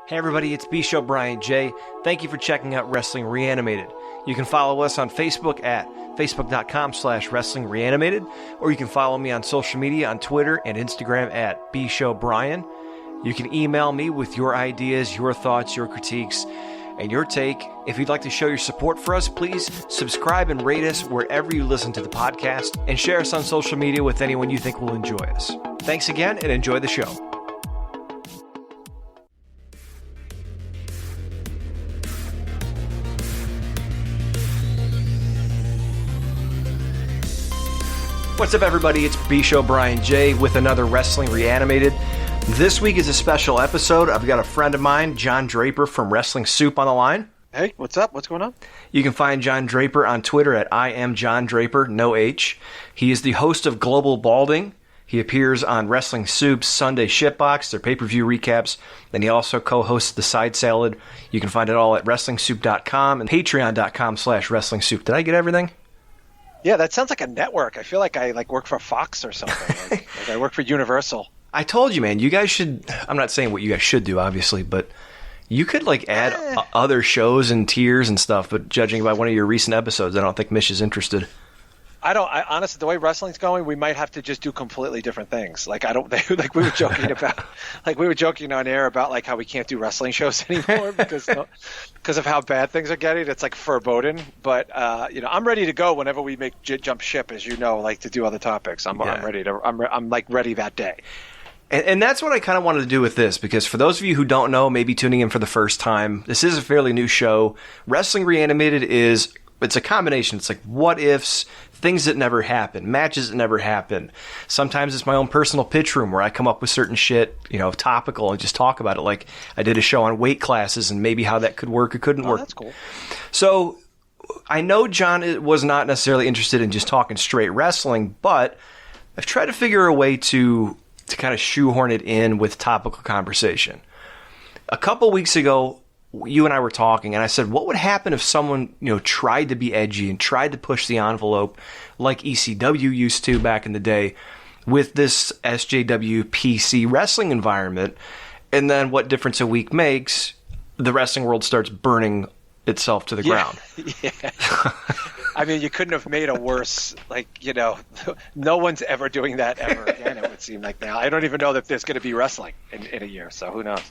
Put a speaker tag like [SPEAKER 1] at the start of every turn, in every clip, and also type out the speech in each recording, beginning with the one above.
[SPEAKER 1] Hey everybody, it's B-Show Brian J. Thank you for checking out Wrestling Reanimated. You can follow us on Facebook at facebook.com/Wrestling Reanimated, or you can follow me on social media on Twitter and Instagram at B-Show Brian. You can email me with your ideas, your thoughts, your critiques, and your take. If you'd like to show your support for us, please subscribe and rate us wherever you listen to the podcast, and share us on social media with anyone you think will enjoy us. Thanks again, and enjoy the show. What's up, everybody? It's B-Show Brian J with another Wrestling Reanimated. This week is a special episode. I've got a friend of mine, Jon Draper from Wrestling Soup, on the line.
[SPEAKER 2] Hey, what's up? What's going on?
[SPEAKER 1] You can find Jon Draper on Twitter at I am Jon Draper, no H. He is the host of Global Balding. He appears on Wrestling Soup's Sunday Shitbox, their pay-per-view recaps. Then he also co-hosts The Side Salad. You can find it all at WrestlingSoup.com and Patreon.com/WrestlingSoup. Did I get everything?
[SPEAKER 2] Yeah, that sounds like a network. I feel like I work for Fox or something. like I work for Universal.
[SPEAKER 1] I told you, man, you guys should... I'm not saying what you guys should do, obviously, but you could add other shows and tiers and stuff, but judging by one of your recent episodes, I don't think Mish is interested.
[SPEAKER 2] I honestly, the way wrestling's going, we might have to just do completely different things. We were joking about, we were joking on air about how we can't do wrestling shows anymore because of how bad things are getting. It's foreboding. But I'm ready to go whenever we make jump ship, as you know, to do other topics. I'm ready to. I'm ready that day.
[SPEAKER 1] And that's what I kind of wanted to do with this, because for those of you who don't know, maybe tuning in for the first time, this is a fairly new show. Wrestling Reanimated it's a combination. It's what ifs, things that never happen, matches that never happen. Sometimes it's my own personal pitch room where I come up with certain shit, topical, and just talk about it. I did a show on weight classes and maybe how that could work or couldn't work.
[SPEAKER 2] That's cool.
[SPEAKER 1] So I know Jon was not necessarily interested in just talking straight wrestling, but I've tried to figure a way to kind of shoehorn it in with topical conversation. A couple weeks ago, you and I were talking, and I said, what would happen if someone, tried to be edgy and tried to push the envelope like ECW used to back in the day with this SJW PC wrestling environment, and then what difference a week makes, the wrestling world starts burning itself to the ground.
[SPEAKER 2] Yeah. I mean, you couldn't have made a worse, no one's ever doing that ever again, it would seem like now. I don't even know that there's going to be wrestling in a year, so who knows?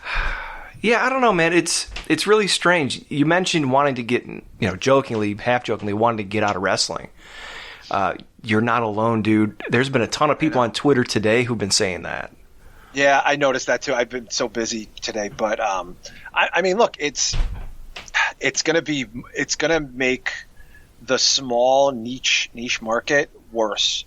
[SPEAKER 1] Yeah, I don't know, man. It's really strange. You mentioned wanting to get, jokingly, half-jokingly, wanting to get out of wrestling. You're not alone, dude. There's been a ton of people on Twitter today who've been saying that.
[SPEAKER 2] Yeah, I noticed that too. I've been so busy today, but I mean, look, it's gonna make the small niche market worse.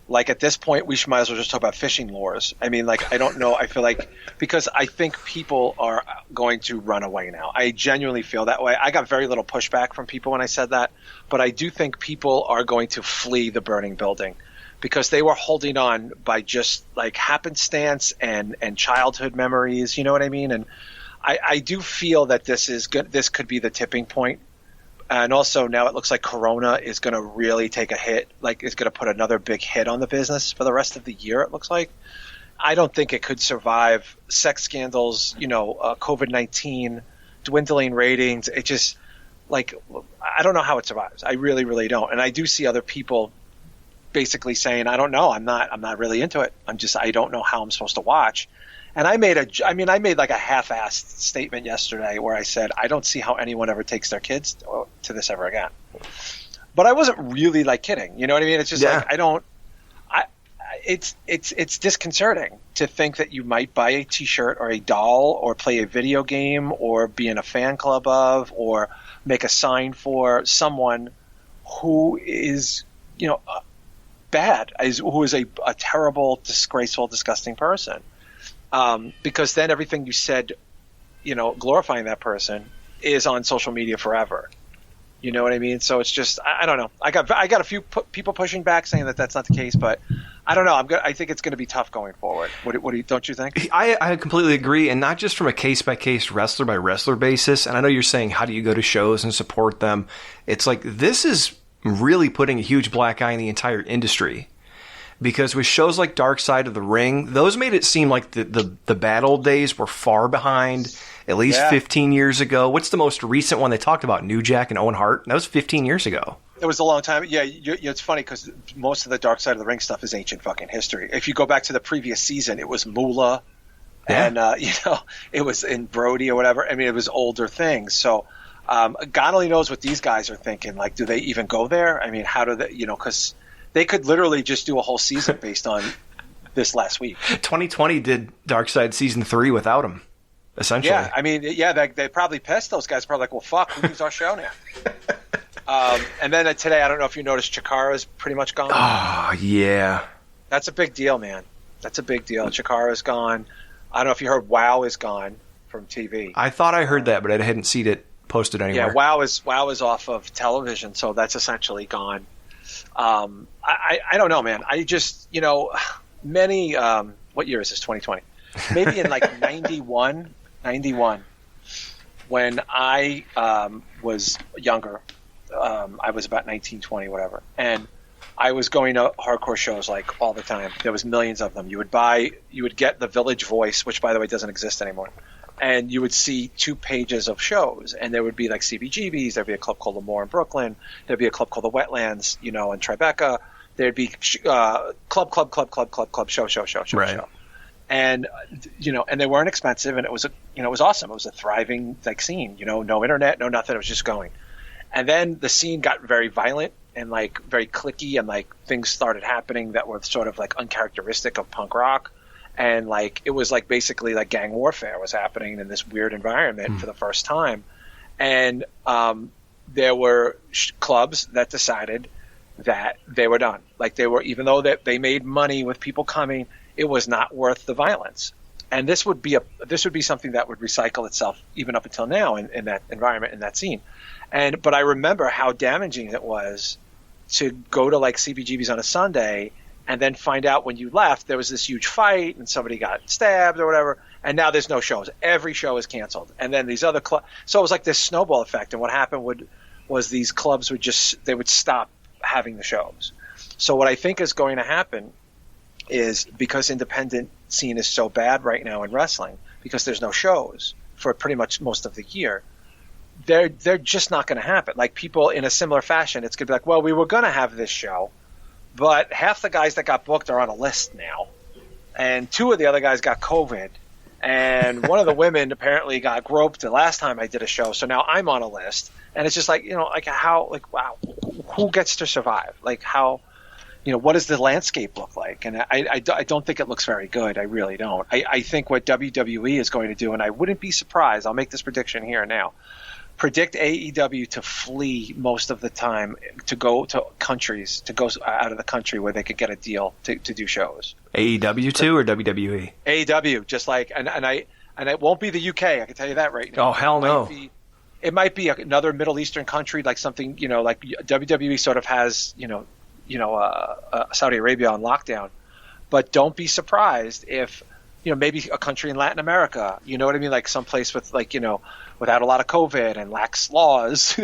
[SPEAKER 2] At this point, we might as well just talk about fishing lures. I mean, I don't know. I feel because I think people are going to run away now. I genuinely feel that way. I got very little pushback from people when I said that, but I do think people are going to flee the burning building because they were holding on by just happenstance and childhood memories. You know what I mean? And I do feel that this could be the tipping point. And also now it looks like Corona is going to really take a hit, it's going to put another big hit on the business for the rest of the year, it looks like. I don't think it could survive sex scandals, COVID-19, dwindling ratings. It just, I don't know how it survives. I really, really don't. And I do see other people basically saying, I don't know, I'm not really into it. I don't know how I'm supposed to watch. And I made a half-assed statement yesterday where I said, I don't see how anyone ever takes their kids to this ever again. But I wasn't really kidding. You know what I mean? It's just it's disconcerting to think that you might buy a t-shirt or a doll or play a video game or be in a fan club of or make a sign for someone who is, bad, who is a terrible, disgraceful, disgusting person. Because then everything you said, glorifying that person is on social media forever. You know what I mean? So it's just, I don't know. I got a few people pushing back saying that that's not the case, but I don't know. I think it's going to be tough going forward. Don't you think?
[SPEAKER 1] I completely agree, and not just from a case by case, wrestler by wrestler basis. And I know you're saying, how do you go to shows and support them? It's this is really putting a huge black eye in the entire industry. Because with shows like Dark Side of the Ring, those made it seem like the bad old days were far behind, at least
[SPEAKER 2] Yeah.
[SPEAKER 1] 15 years ago. What's the most recent one they talked about? New Jack and Owen Hart? That was 15 years ago.
[SPEAKER 2] It was a long time. Yeah, it's funny because most of the Dark Side of the Ring stuff is ancient fucking history. If you go back to the previous season, it was Moolah, and it was in Brody or whatever. I mean, it was older things. So God only knows what these guys are thinking. Like, do they even go there? I mean, how do they? Because they could literally just do a whole season based on this last week.
[SPEAKER 1] 2020 did Dark Side season 3 without him, essentially.
[SPEAKER 2] Yeah, I mean, they probably pissed those guys. Probably like, well, fuck, who needs our show now? And then today, I don't know if you noticed, Chikara's pretty much gone.
[SPEAKER 1] Oh, yeah.
[SPEAKER 2] That's a big deal, man. That's a big deal. Chikara's gone. I don't know if you heard WoW is gone from TV.
[SPEAKER 1] I thought I heard that, but I hadn't seen it posted anywhere.
[SPEAKER 2] Yeah, WoW is off of television, so that's essentially gone. I don't know, man. I just, many, what year is this, 2020? Maybe in like 91, when I was younger, I was about 19, 20, whatever, and I was going to hardcore shows like all the time. There was millions of them. You would get the Village Voice, which by the way doesn't exist anymore, and you would see 2 pages of shows, and there would be like CBGBs. There'd be a club called Lemoore in Brooklyn. There'd be a club called the Wetlands, in Tribeca. There'd be club, show. And and they weren't expensive, and it was it was awesome. It was a thriving like scene. No internet, no nothing. It was just going. And then the scene got very violent and like very cliquey, and like things started happening that were sort of like uncharacteristic of punk rock. And like it was like basically like gang warfare was happening in this weird environment for the first time. And there were clubs that decided that they were done. Like even though they made money with people coming, it was not worth the violence. And this would be something that would recycle itself even up until now in that environment, in that scene. But I remember how damaging it was to go to like CBGBs on a Sunday and then find out when you left there was this huge fight and somebody got stabbed or whatever, and now there's no shows. Every show is canceled. And then these other clubs, so it was like this snowball effect. And what happened was these clubs would stop having the shows. So what I think is going to happen is, because independent scene is so bad right now in wrestling, because there's no shows for pretty much most of the year, they're just not going to happen. Like people in a similar fashion, it's going to be like, well, we were going to have this show, but half the guys that got booked are on a list now, and 2 of the other guys got COVID, and one of the women apparently got groped the last time I did a show, so now I'm on a list. And it's just like, like how, like, wow, who gets to survive? Like how, what does the landscape look like? And I don't think it looks very good. I really don't. I think what WWE is going to do, and I wouldn't be surprised, I'll make this prediction here and now, predict AEW to flee most of the time, to go to countries, to go out of the country where they could get a deal to do shows.
[SPEAKER 1] AEW too, or WWE?
[SPEAKER 2] AEW, just like, and it won't be the UK, I can tell you that right now.
[SPEAKER 1] Oh, hell no.
[SPEAKER 2] It might be another Middle Eastern country, like something, like WWE sort of has, Saudi Arabia on lockdown. But don't be surprised if, maybe a country in Latin America, you know what I mean? Like someplace with without a lot of COVID and lax laws,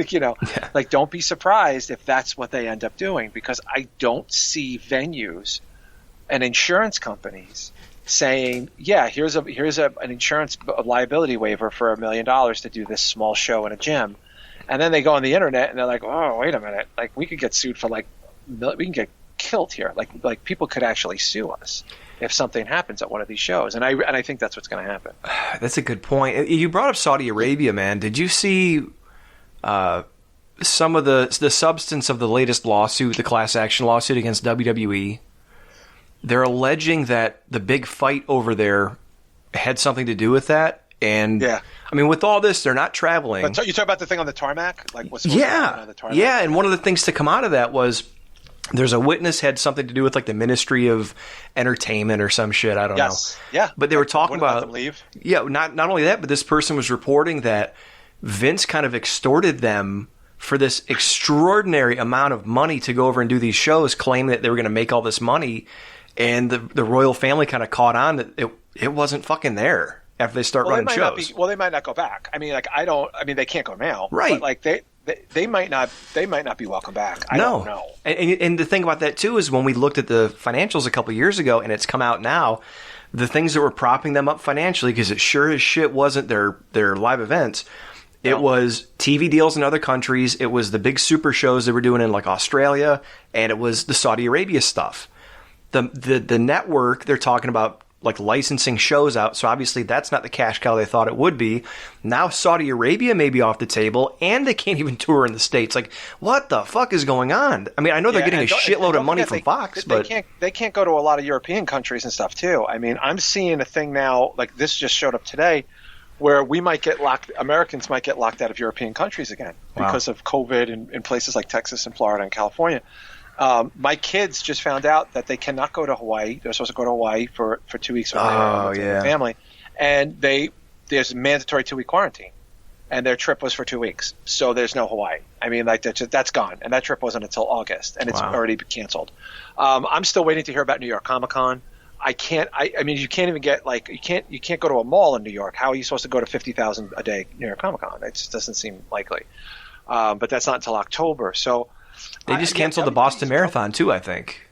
[SPEAKER 2] like don't be surprised if that's what they end up doing, because I don't see venues and insurance companies saying, yeah, here's an insurance liability waiver for $1 million to do this small show in a gym. And then they go on the internet and they're like, oh, wait a minute. Like we could get sued for we can get killed here. Like people could actually sue us if something happens at one of these shows. And I think that's what's going to happen.
[SPEAKER 1] That's a good point. You brought up Saudi Arabia, man. Did you see some of the substance of the latest lawsuit, the class action lawsuit against WWE? They're alleging that the big fight over there had something to do with that. And yeah. I mean, with all this, they're not traveling.
[SPEAKER 2] But you talk about the thing on the tarmac? Like what's
[SPEAKER 1] going on the tarmac? Yeah, and one of the things to come out of that was there's a witness had something to do with like the Ministry of Entertainment or some shit. I don't know.
[SPEAKER 2] Yeah.
[SPEAKER 1] But they were talking about
[SPEAKER 2] let them leave.
[SPEAKER 1] Yeah, not only that, but this person was reporting that Vince kind of extorted them for this extraordinary amount of money to go over and do these shows, claiming that they were going to make all this money. And the royal family kind of caught on that it wasn't fucking there after they start running shows.
[SPEAKER 2] They might not go back. I mean, they can't go now.
[SPEAKER 1] Right.
[SPEAKER 2] But like they might not be welcome back. I don't know.
[SPEAKER 1] And the thing about that too is when we looked at the financials a couple of years ago, and it's come out now, the things that were propping them up financially, because it sure as shit wasn't their live events. It was TV deals in other countries. It was the big super shows they were doing in like Australia, and it was the Saudi Arabia stuff. The network, they're talking about like licensing shows out. So obviously that's not the cash cow they thought it would be. Now Saudi Arabia may be off the table, and they can't even tour in the States. Like, what the fuck is going on? I mean, I know they're getting a shitload of money from Fox, but
[SPEAKER 2] they can't go to a lot of European countries and stuff too. I mean, I'm seeing a thing now, like this just showed up today, where Americans might get locked out of European countries again because of COVID in places like Texas and Florida and California. My kids just found out that they cannot go to Hawaii. They're supposed to go to Hawaii for 2 weeks with their family. And there's a mandatory 2-week quarantine. And their trip was for 2 weeks. So there's no Hawaii. I mean, like that's gone. And that trip wasn't until August. And it's already been canceled. I'm still waiting to hear about New York Comic Con. I mean, you can't even get you can't go to a mall in New York. How are you supposed to go to 50,000 a day New York Comic Con? It just doesn't seem likely. But that's not until October. So
[SPEAKER 1] they just canceled the Boston Marathon too, I think.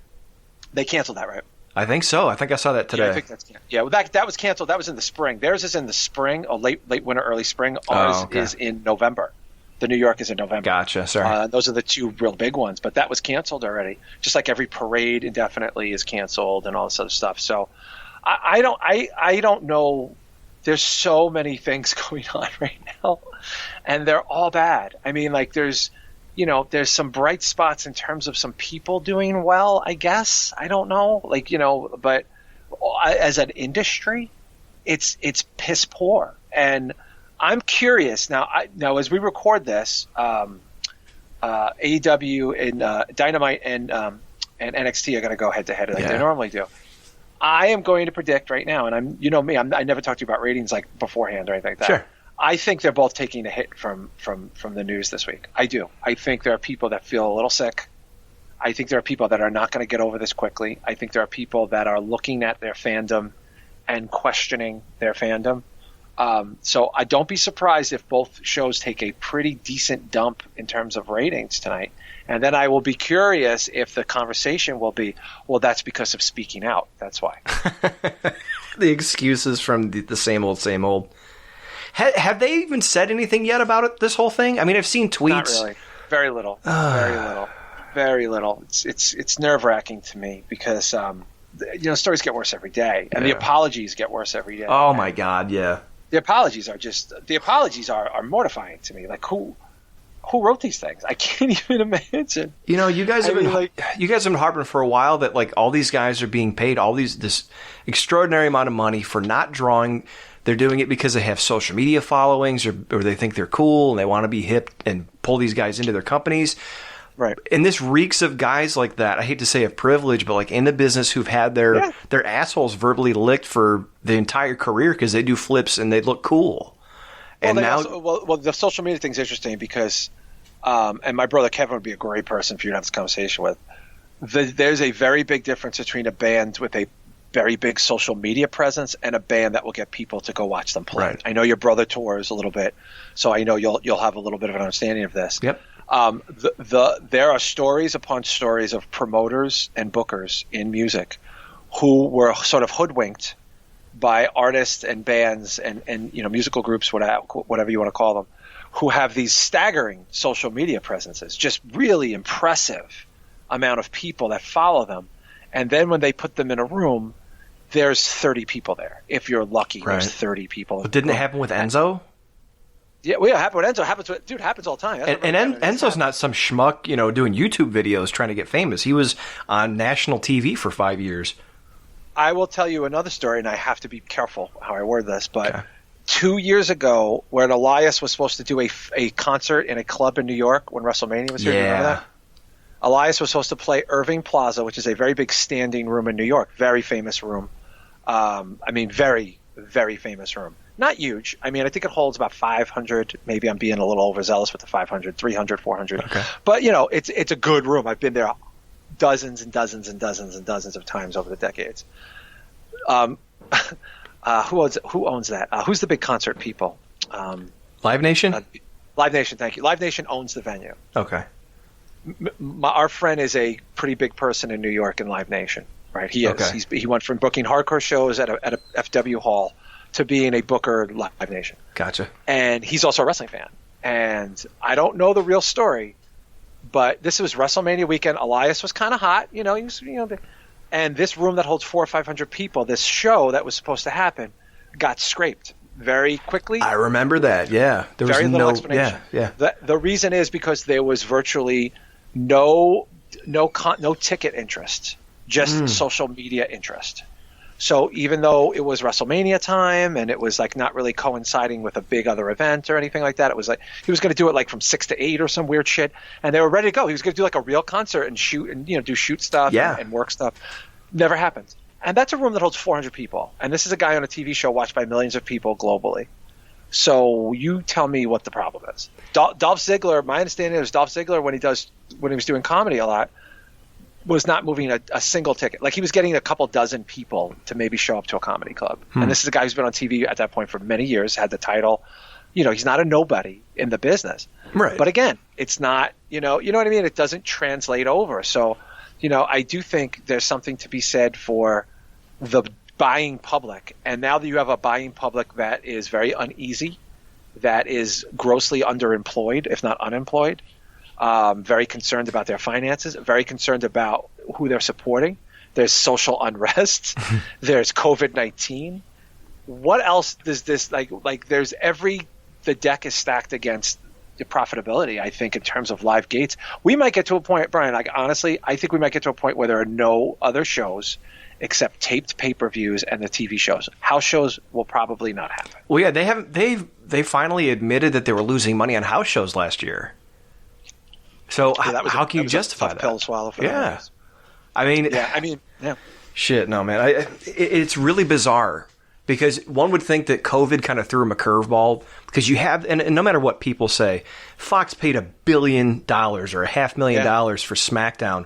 [SPEAKER 2] They canceled that, right?
[SPEAKER 1] I think so. I think I saw that today.
[SPEAKER 2] Yeah, I think that's well, that was canceled. That was in the spring. Theirs is in the spring, late winter, early spring. Ours is in November. The New York is in November.
[SPEAKER 1] Gotcha. Sorry.
[SPEAKER 2] Those are the two real big ones, but that was canceled already. Just like every parade indefinitely is canceled and all this other stuff. So I don't know. There's so many things going on right now, and they're all bad. I mean, like there's some bright spots in terms of some people doing well, I guess. I don't know. But as an industry, it's piss poor. And I'm curious now as we record this, AEW and Dynamite and NXT are going to go head to head like they normally do. I am going to predict right now, and I never talked to you about ratings like beforehand or anything like that.
[SPEAKER 1] Sure.
[SPEAKER 2] I think they're both taking a hit from the news this week. I do. I think there are people that feel a little sick. I think there are people that are not going to get over this quickly. I think there are people that are looking at their fandom and questioning their fandom. So I don't be surprised if both shows take a pretty decent dump in terms of ratings tonight. And then I will be curious if the conversation will be, well, that's because of speaking out. That's why.
[SPEAKER 1] The excuses from the same old. Have they even said anything yet about it? This whole thing? I mean, I've seen tweets.
[SPEAKER 2] Not really. Very little. Very little. It's nerve wracking to me because stories get worse every day, and the apologies get worse every day.
[SPEAKER 1] Oh my God, yeah.
[SPEAKER 2] The apologies are mortifying to me. Like who wrote these things? I can't even imagine.
[SPEAKER 1] You guys have been harping for a while that like all these guys are being paid this extraordinary amount of money for not drawing. They're doing it because they have social media followings or they think they're cool and they want to be hip and pull these guys into their companies.
[SPEAKER 2] Right.
[SPEAKER 1] And this reeks of guys like that. I hate to say of privilege, but like in the business who've had their assholes verbally licked for the entire career because they do flips and they look cool. And
[SPEAKER 2] the social media thing's interesting because, and my brother Kevin would be a great person for you to have this conversation with. There's a very big difference between a band with a very big social media presence and a band that will get people to go watch them play.
[SPEAKER 1] Right.
[SPEAKER 2] I know your brother tours a little bit, so I know you'll have a little bit of an understanding of this.
[SPEAKER 1] Yep.
[SPEAKER 2] There are stories upon stories of promoters and bookers in music who were sort of hoodwinked by artists and bands and musical groups, whatever you want to call them, who have these staggering social media presences, just really impressive amount of people that follow them. And then when they put them in a room, there's 30 people there. If you're lucky, there's 30 people.
[SPEAKER 1] But didn't it happen with Enzo?
[SPEAKER 2] Yeah, it happened with Enzo. Happens all the time.
[SPEAKER 1] And Enzo's not some schmuck, doing YouTube videos trying to get famous. He was on national TV for 5 years.
[SPEAKER 2] I will tell you another story, and I have to be careful how I word this, but 2 years ago, when Elias was supposed to do a concert in a club in New York when WrestleMania was here, do you remember that? Elias was supposed to play Irving Plaza, which is a very big standing room in New York, very famous room. Very, very famous room. Not huge. I mean, I think it holds about 500. Maybe I'm being a little overzealous with the 500, 300, 400. Okay. But, it's a good room. I've been there dozens and dozens and dozens and dozens of times over the decades. Who owns that? Who's the big concert people?
[SPEAKER 1] Live Nation?
[SPEAKER 2] Live Nation, thank you. Live Nation owns the venue.
[SPEAKER 1] Okay.
[SPEAKER 2] Our friend is a pretty big person in New York in Live Nation. right? He is.
[SPEAKER 1] Okay.
[SPEAKER 2] He went from booking hardcore shows at a FW hall to being a booker Live Nation.
[SPEAKER 1] Gotcha.
[SPEAKER 2] And he's also a wrestling fan. And I don't know the real story, but this was WrestleMania weekend. Elias was kind of hot, he was, and this room that holds 400 or 500 people, this show that was supposed to happen, got scraped very quickly.
[SPEAKER 1] I remember that. Yeah, there was
[SPEAKER 2] very little explanation.
[SPEAKER 1] Yeah.
[SPEAKER 2] The reason is because there was virtually no ticket interest, just social media interest. So even though it was WrestleMania time and it was like not really coinciding with a big other event or anything like that, it was like he was going to do it like from 6 to 8 or some weird shit, and they were ready to go. He was going to do like a real concert and shoot and do shoot stuff and work stuff. Never happened. And that's a room that holds 400 people. And this is a guy on a TV show watched by millions of people globally. So you tell me what the problem is. Dolph Ziggler, my understanding is Dolph Ziggler when he was doing comedy a lot, was not moving a single ticket. Like he was getting a couple dozen people to maybe show up to a comedy club. And this is a guy who's been on TV at that point for many years, had the title. He's not a nobody in the business.
[SPEAKER 1] Right.
[SPEAKER 2] But again, it's not, you know what I mean? It doesn't translate over. So, I do think there's something to be said for the buying public. And now that you have a buying public that is very uneasy, that is grossly underemployed, if not unemployed, very concerned about their finances, very concerned about who they're supporting. There's social unrest. There's COVID-19. What else does this like there's the deck is stacked against the profitability, I think, in terms of live gates. We might get to a point, Brian, honestly, I think we might get to a point where there are no other shows except taped pay-per-views and the TV shows. House shows will probably not happen.
[SPEAKER 1] Well, yeah, they finally admitted that they were losing money on house shows last year. So how can you justify that?
[SPEAKER 2] Pill to swallow for
[SPEAKER 1] yeah. I mean,
[SPEAKER 2] yeah.
[SPEAKER 1] Shit, no, man. It's really bizarre because one would think that COVID kind of threw him a curveball because you have, and no matter what people say, Fox paid $1 billion or $500,000 for SmackDown.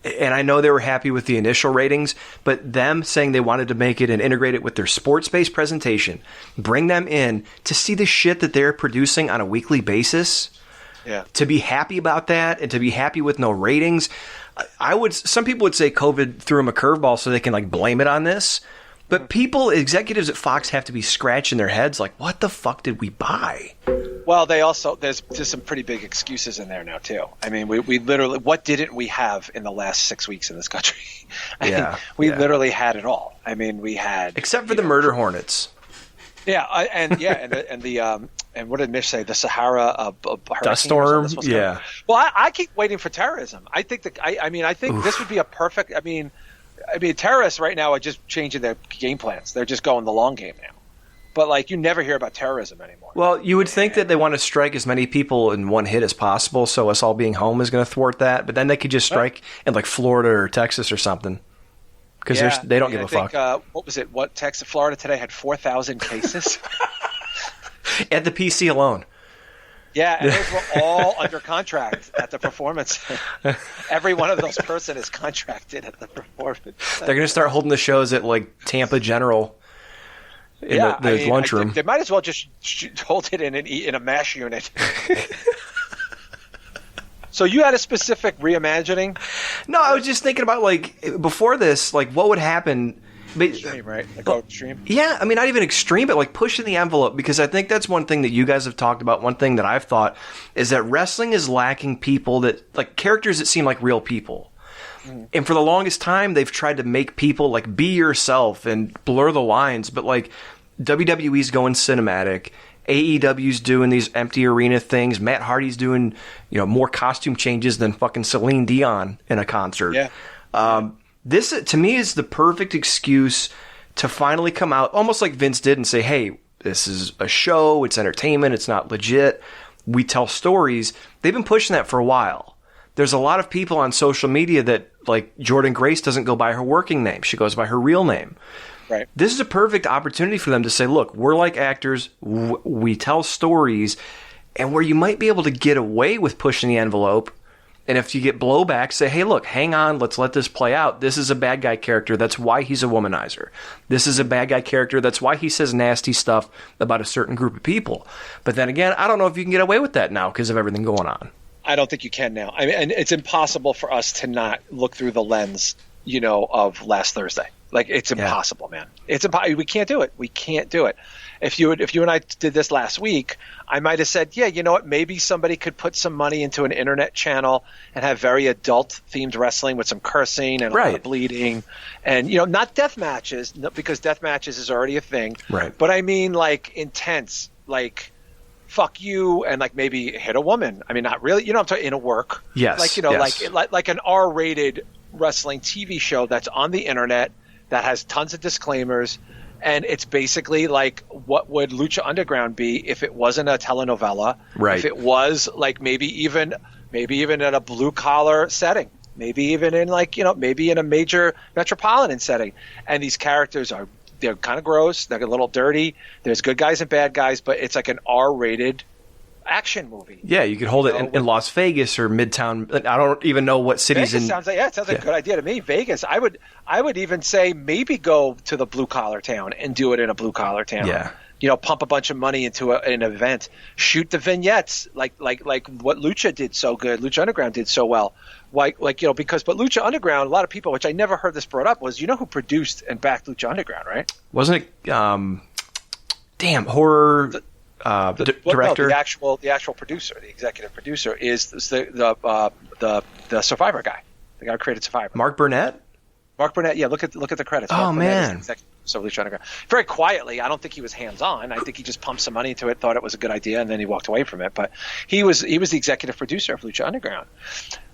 [SPEAKER 1] And I know they were happy with the initial ratings, but them saying they wanted to make it and integrate it with their sports-based presentation, bring them in to see the shit that they're producing on a weekly basis.
[SPEAKER 2] Yeah.
[SPEAKER 1] To be happy about that and to be happy with no ratings, some people would say COVID threw them a curveball so they can blame it on this. But executives at Fox have to be scratching their heads like, what the fuck did we buy?
[SPEAKER 2] Well, there's some pretty big excuses in there now too. I mean, we literally, what didn't we have in the last 6 weeks in this country? We literally had it all. I mean, we had,
[SPEAKER 1] except for the murder hornets.
[SPEAKER 2] Yeah, and what did Mish say? The Sahara
[SPEAKER 1] dust storm. Yeah.
[SPEAKER 2] Well, I keep waiting for terrorism. I think I think this would be a perfect. I mean, terrorists right now are just changing their game plans. They're just going the long game now. But you never hear about terrorism anymore.
[SPEAKER 1] Well, you would think that they want to strike as many people in one hit as possible, so us all being home is going to thwart that. But then they could just strike in Florida or Texas or something. Because they don't give a fuck.
[SPEAKER 2] What was it? Florida today had 4,000 cases?
[SPEAKER 1] At the PC alone.
[SPEAKER 2] Yeah, and those were all under contract at the performance. Every one of those person is contracted at the performance.
[SPEAKER 1] They're going to start holding the shows at Tampa General in the lunchroom.
[SPEAKER 2] They might as well just hold it in a MASH unit. So you had a specific reimagining?
[SPEAKER 1] No, I was just thinking about before this, what would happen.
[SPEAKER 2] Extreme, right? Extreme?
[SPEAKER 1] Yeah, I mean, not even extreme, but pushing the envelope, because I think that's one thing that you guys have talked about. One thing that I've thought is that wrestling is lacking people that characters that seem like real people. Mm. And for the longest time, they've tried to make people be yourself and blur the lines, but WWE's going cinematic. AEW's doing these empty arena things. Matt Hardy's doing, more costume changes than fucking Celine Dion in a concert.
[SPEAKER 2] Yeah.
[SPEAKER 1] This, to me, is the perfect excuse to finally come out, almost like Vince did, and say, hey, this is a show, it's entertainment, it's not legit. We tell stories. They've been pushing that for a while. There's a lot of people on social media that, Jordan Grace doesn't go by her working name. She goes by her real name.
[SPEAKER 2] Right.
[SPEAKER 1] This is a perfect opportunity for them to say, look, we're like actors, we tell stories, and where you might be able to get away with pushing the envelope, and if you get blowback, say, hey, look, hang on, let's let this play out. This is a bad guy character, that's why he's a womanizer. This is a bad guy character, that's why he says nasty stuff about a certain group of people. But then again, I don't know if you can get away with that now because of everything going on.
[SPEAKER 2] I don't think you can now. I mean, and it's impossible for us to not look through the lens of last Thursday. Like, it's impossible, man. It's impossible. We can't do it. We can't do it. If you and I did this last week, I might have said, yeah, you know what? Maybe somebody could put some money into an internet channel and have very adult-themed wrestling with some cursing and a lot of bleeding, and not death matches, because death matches is already a thing.
[SPEAKER 1] Right.
[SPEAKER 2] But I mean, like, intense, like, fuck you, and like maybe hit a woman. I mean, not really. I'm talking in a work.
[SPEAKER 1] Yes.
[SPEAKER 2] Like
[SPEAKER 1] yes.
[SPEAKER 2] like an R-rated wrestling TV show that's on the internet that has tons of disclaimers. And it's basically like, what would Lucha Underground be if it wasn't a telenovela?
[SPEAKER 1] Right.
[SPEAKER 2] If it was like maybe even in a blue collar setting, maybe even in maybe in a major metropolitan setting. And these characters they're kind of gross. They're a little dirty. There's good guys and bad guys, but it's like an R-rated action movie.
[SPEAKER 1] Yeah, you could hold it in Las Vegas or Midtown. I don't even know what cities
[SPEAKER 2] Vegas sounds like a good idea to me. Vegas, I would even say maybe go to the blue collar town and do it in a blue collar town.
[SPEAKER 1] Yeah.
[SPEAKER 2] Pump a bunch of money into an event, shoot the vignettes like what Lucha did so good. Lucha Underground did so well. But Lucha Underground, a lot of people, which I never heard this brought up, was who produced and backed Lucha Underground, right?
[SPEAKER 1] Wasn't it horror director?
[SPEAKER 2] No, the actual producer, the executive producer is the Survivor guy, the guy who created Survivor.
[SPEAKER 1] Mark Burnett.
[SPEAKER 2] Yeah, look at the credits.
[SPEAKER 1] Oh, man.
[SPEAKER 2] So Lucha Underground. Very quietly, I don't think he was hands-on. I think he just pumped some money into it, thought it was a good idea, and then he walked away from it. But he was the executive producer of Lucha Underground.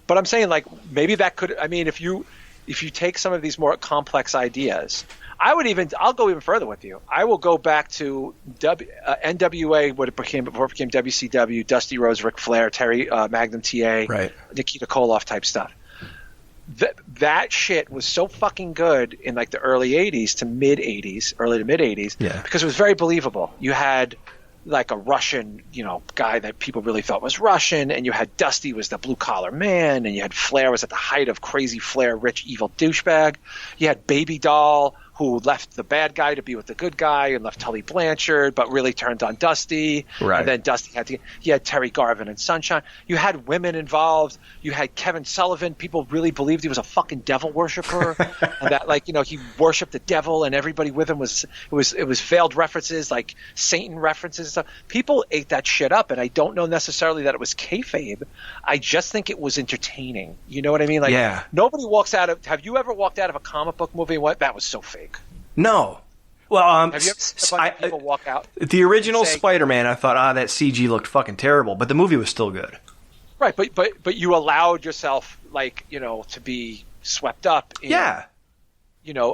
[SPEAKER 2] But I'm saying, like, maybe that could – I mean, if you take some of these more complex ideas – I'll go even further with you. I will go back to NWA, before it became WCW, Dusty Rhodes, Ric Flair, Terry Magnum TA, Nikita Koloff type stuff. That shit was so fucking good in like the early to mid 80s, because it was very believable. You had like a Russian, guy that people really thought was Russian, and you had Dusty was the blue collar man, and you had Flair was at the height of crazy Flair, rich, evil douchebag. You had Baby Doll, who left the bad guy to be with the good guy and left Tully Blanchard, but really turned on Dusty.
[SPEAKER 1] Right.
[SPEAKER 2] And then Dusty you had Terry Garvin and Sunshine. You had women involved. You had Kevin Sullivan. People really believed he was a fucking devil worshiper, and that he worshipped the devil, and everybody with him it was veiled references, like Satan references and stuff. People ate that shit up, and I don't know necessarily that it was kayfabe. I just think it was entertaining. You know what I mean? Like, nobody walks out of – have you ever walked out of a comic book movie and went, that was so fake?
[SPEAKER 1] No. Well,
[SPEAKER 2] have you ever seen a bunch of people walk out?
[SPEAKER 1] The original Spider-Man, I thought, that CG looked fucking terrible, but the movie was still good.
[SPEAKER 2] Right, but you allowed yourself, to be swept up in,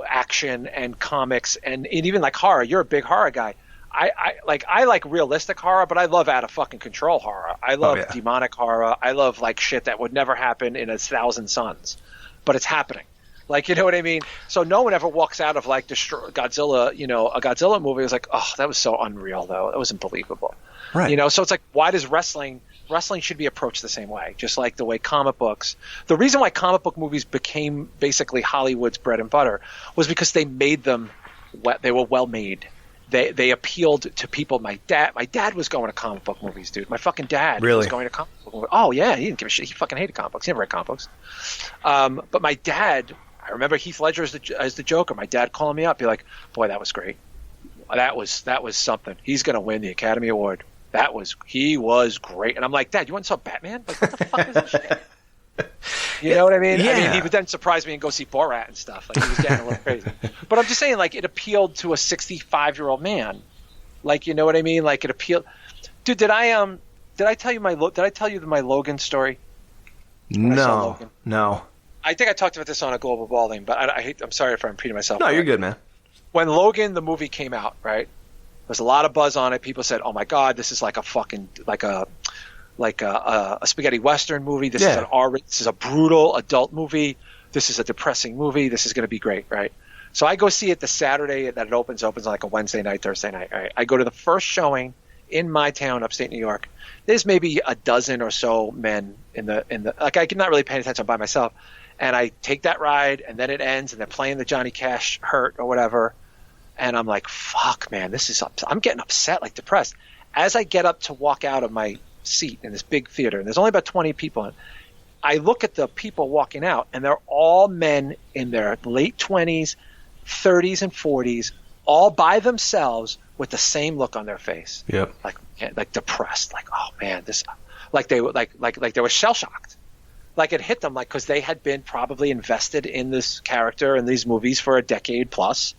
[SPEAKER 2] action and comics and even like horror. You're a big horror guy. I like realistic horror, but I love out of fucking control horror. I love demonic horror. I love like shit that would never happen in 1,000 suns, but it's happening. Like, you know what I mean? So no one ever walks out of like Godzilla, a Godzilla movie was like, oh, that was so unreal though. That wasn't believable. Right. So it's like, why does wrestling should be approached the same way, just like the way comic books. The reason why comic book movies became basically Hollywood's bread and butter was because they made them, they were well made. They appealed to people. My dad was going to comic book movies, dude. My fucking dad was going to comic book movies. Oh yeah, he didn't give a shit. He fucking hated comic books. He never read comic books. But my dad, I remember Heath Ledger as the Joker. My dad calling me up, be like, "Boy, that was great. That was something. He's going to win the Academy Award. He was great." And I'm like, "Dad, you went and saw Batman? Like, what the fuck is this shit?" You know what I mean?
[SPEAKER 1] Yeah.
[SPEAKER 2] I mean, he would then surprise me and go see Borat and stuff. Like, he was getting a little crazy. But I'm just saying, like, it appealed to a 65-year-old man. Like, you know what I mean? Like, it appealed. Dude, did I tell you my Logan story?
[SPEAKER 1] No.
[SPEAKER 2] I think I talked about this on a Global Balding, but I'm sorry if I'm repeating myself.
[SPEAKER 1] No, you're good, man.
[SPEAKER 2] When Logan the movie came out, right? There was a lot of buzz on it. People said, "Oh my God, this is like a fucking like a spaghetti western movie. This is a brutal adult movie. This is a depressing movie. This is going to be great, right?" So I go see it the Saturday that it opens on like a Wednesday night, Thursday night. Right? I go to the first showing in my town, upstate New York. There's maybe a dozen or so men in the like, I'm not really paying attention by myself. And I take that ride, and then it ends, and they're playing the Johnny Cash Hurt or whatever. And I'm like, fuck, man, I'm getting upset, like depressed. As I get up to walk out of my seat in this big theater, and there's only about 20 people in, I look at the people walking out, and they're all men in their late 20s, 30s, and 40s, all by themselves with the same look on their face.
[SPEAKER 1] Yep.
[SPEAKER 2] Like depressed, like, oh man, this, like they were like they were shell shocked, like it hit them, like, because they had been probably invested in this character in these movies for a decade plus,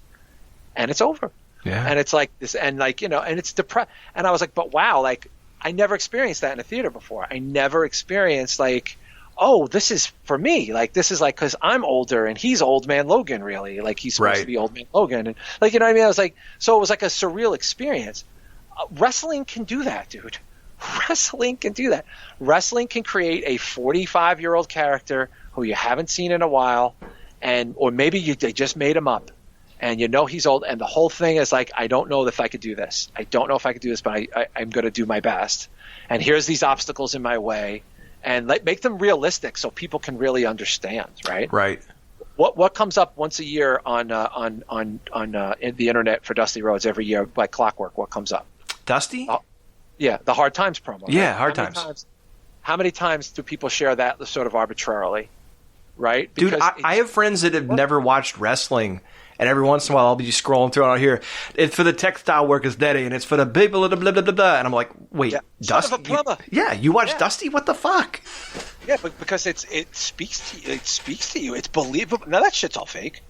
[SPEAKER 2] and it's over.
[SPEAKER 1] Yeah.
[SPEAKER 2] And it's like this, and like, and it's depressed. And I was like, but wow, like I never experienced that in a theater before. I never experienced like, oh, this is for me. Like, this is like, because I'm older and he's old man Logan, really. Like, he's supposed to be old man Logan. And like, you know what I mean? I was like, so it was like a surreal experience. Wrestling can do that, dude. Wrestling can do that. Wrestling can create a 45-year-old character who you haven't seen in a while, or maybe they just made him up. And he's old, and the whole thing is like, I don't know if I could do this. I don't know if I could do this, but I'm going to do my best. And here's these obstacles in my way, and make them realistic so people can really understand, right?
[SPEAKER 1] Right.
[SPEAKER 2] What comes up once a year on the internet for Dusty Rhodes every year by clockwork? What comes up?
[SPEAKER 1] Dusty?
[SPEAKER 2] Yeah, the Hard Times promo.
[SPEAKER 1] Yeah,
[SPEAKER 2] right?
[SPEAKER 1] Hard Times.
[SPEAKER 2] How many times do people share that sort of arbitrarily? Right?
[SPEAKER 1] Because dude, I have friends that have never watched wrestling. And every once in a while, I'll be just scrolling through and I'll hear, it's for the textile workers daddy, and it's for the blah, blah, blah, blah, blah, blah. And I'm like, wait, Dusty? You watch Dusty? What the fuck?
[SPEAKER 2] Yeah, but because it speaks to you. It speaks to you. It's believable. Now, that shit's all fake.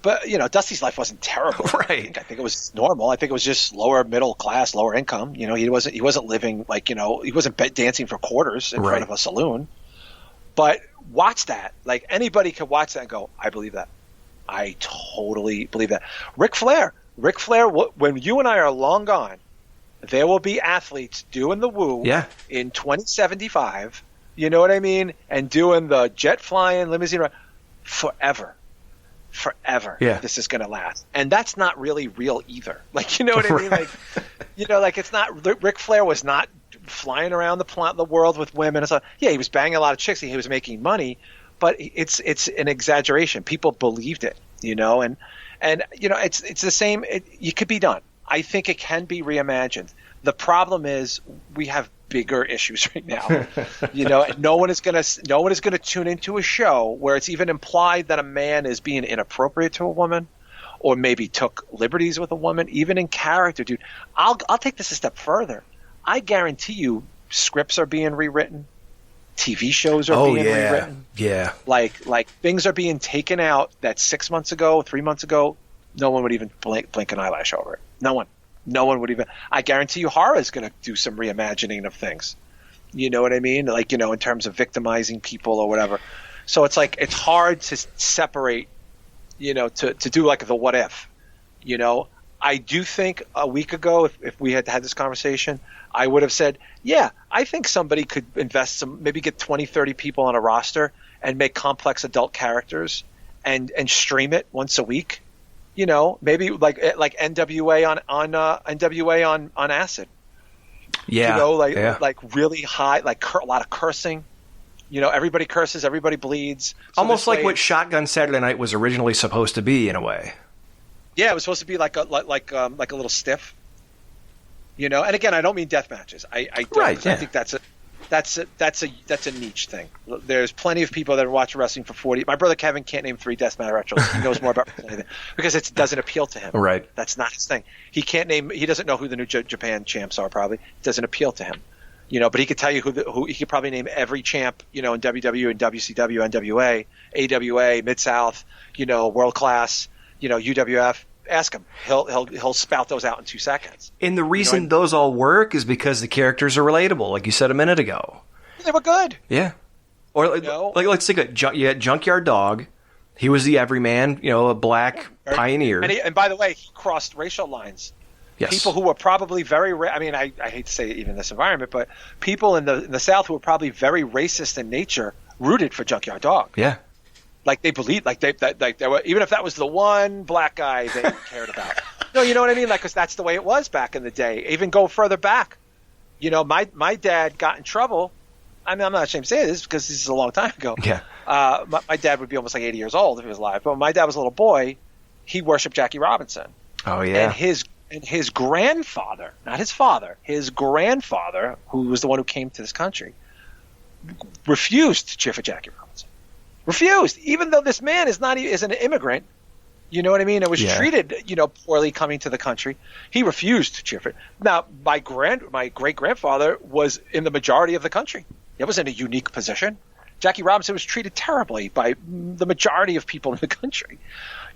[SPEAKER 2] But, Dusty's life wasn't terrible.
[SPEAKER 1] Right.
[SPEAKER 2] I think it was normal. I think it was just lower middle class, lower income. He wasn't living like, he wasn't dancing for quarters in front of a saloon. But watch that. Like, anybody could watch that and go, I believe that. I totally believe that. Ric Flair, when you and I are long gone, there will be athletes doing the woo in 2075, you know what I mean? And doing the jet flying, limousine ride forever. Yeah. This is going to last. And that's not really real either. Like, you know what I mean? Like, like it's not, Ric Flair was not flying around the world with women and stuff. Yeah, he was banging a lot of chicks and he was making money. But it's an exaggeration. People believed it, and it's the same. It could be done. I think it can be reimagined. The problem is we have bigger issues right now. No one is going to tune into a show where it's even implied that a man is being inappropriate to a woman, or maybe took liberties with a woman, even in character, dude. I'll take this a step further. I guarantee you, scripts are being rewritten. TV shows are being rewritten.
[SPEAKER 1] Yeah.
[SPEAKER 2] Like things are being taken out that 6 months ago, 3 months ago, no one would even blink an eyelash over it. No one would even. I guarantee you horror is going to do some reimagining of things. You know what I mean? Like, in terms of victimizing people or whatever. So it's like, it's hard to separate, to do like the what if, I do think a week ago, if we had had this conversation, I would have said, yeah, I think somebody could invest maybe get 20, 30 people on a roster and make complex adult characters and stream it once a week. Maybe like NWA on acid.
[SPEAKER 1] Yeah.
[SPEAKER 2] Like really high, like a lot of cursing. Everybody curses, everybody bleeds. So
[SPEAKER 1] almost like what Shotgun Saturday Night was originally supposed to be in a way.
[SPEAKER 2] Yeah, it was supposed to be like a little stiff, And again, I don't mean death matches. I think that's a niche thing. There's plenty of people that watch wrestling for 40. My brother Kevin can't name 3 death match wrestlers. He knows more about wrestling because it doesn't appeal to him.
[SPEAKER 1] Right.
[SPEAKER 2] That's not his thing. He doesn't know who the New Japan champs are. Probably it doesn't appeal to him. But he could tell you who he could probably name every champ. In WWE and WCW, NWA, AWA, Mid South. World Class. UWF. Ask him. He'll spout those out in 2 seconds.
[SPEAKER 1] And the reason those all work is because the characters are relatable, like you said a minute ago.
[SPEAKER 2] They were good.
[SPEAKER 1] Yeah. Or like let's think you had Junkyard Dog. He was the everyman, a black pioneer.
[SPEAKER 2] And by the way, he crossed racial lines.
[SPEAKER 1] Yes.
[SPEAKER 2] People who were probably very I hate to say it even in this environment, but people in the South who were probably very racist in nature rooted for Junkyard Dog.
[SPEAKER 1] Yeah.
[SPEAKER 2] Like they believed, like they were, even if that was the one black guy they cared about. No, you know what I mean? Like, because that's the way it was back in the day. Even go further back. My dad got in trouble. I mean, I'm not ashamed to say this because this is a long time ago.
[SPEAKER 1] Yeah.
[SPEAKER 2] My dad would be almost like 80 years old if he was alive. But when my dad was a little boy, he worshipped Jackie Robinson.
[SPEAKER 1] Oh yeah.
[SPEAKER 2] And his grandfather, not his father, his grandfather, who was the one who came to this country, refused to cheer for Jackie Robinson. Refused, even though this man is an immigrant. You know what I mean? It was treated, poorly coming to the country. He refused to cheer for it. Now, my great-grandfather was in the majority of the country. It was in a unique position. Jackie Robinson was treated terribly by the majority of people in the country.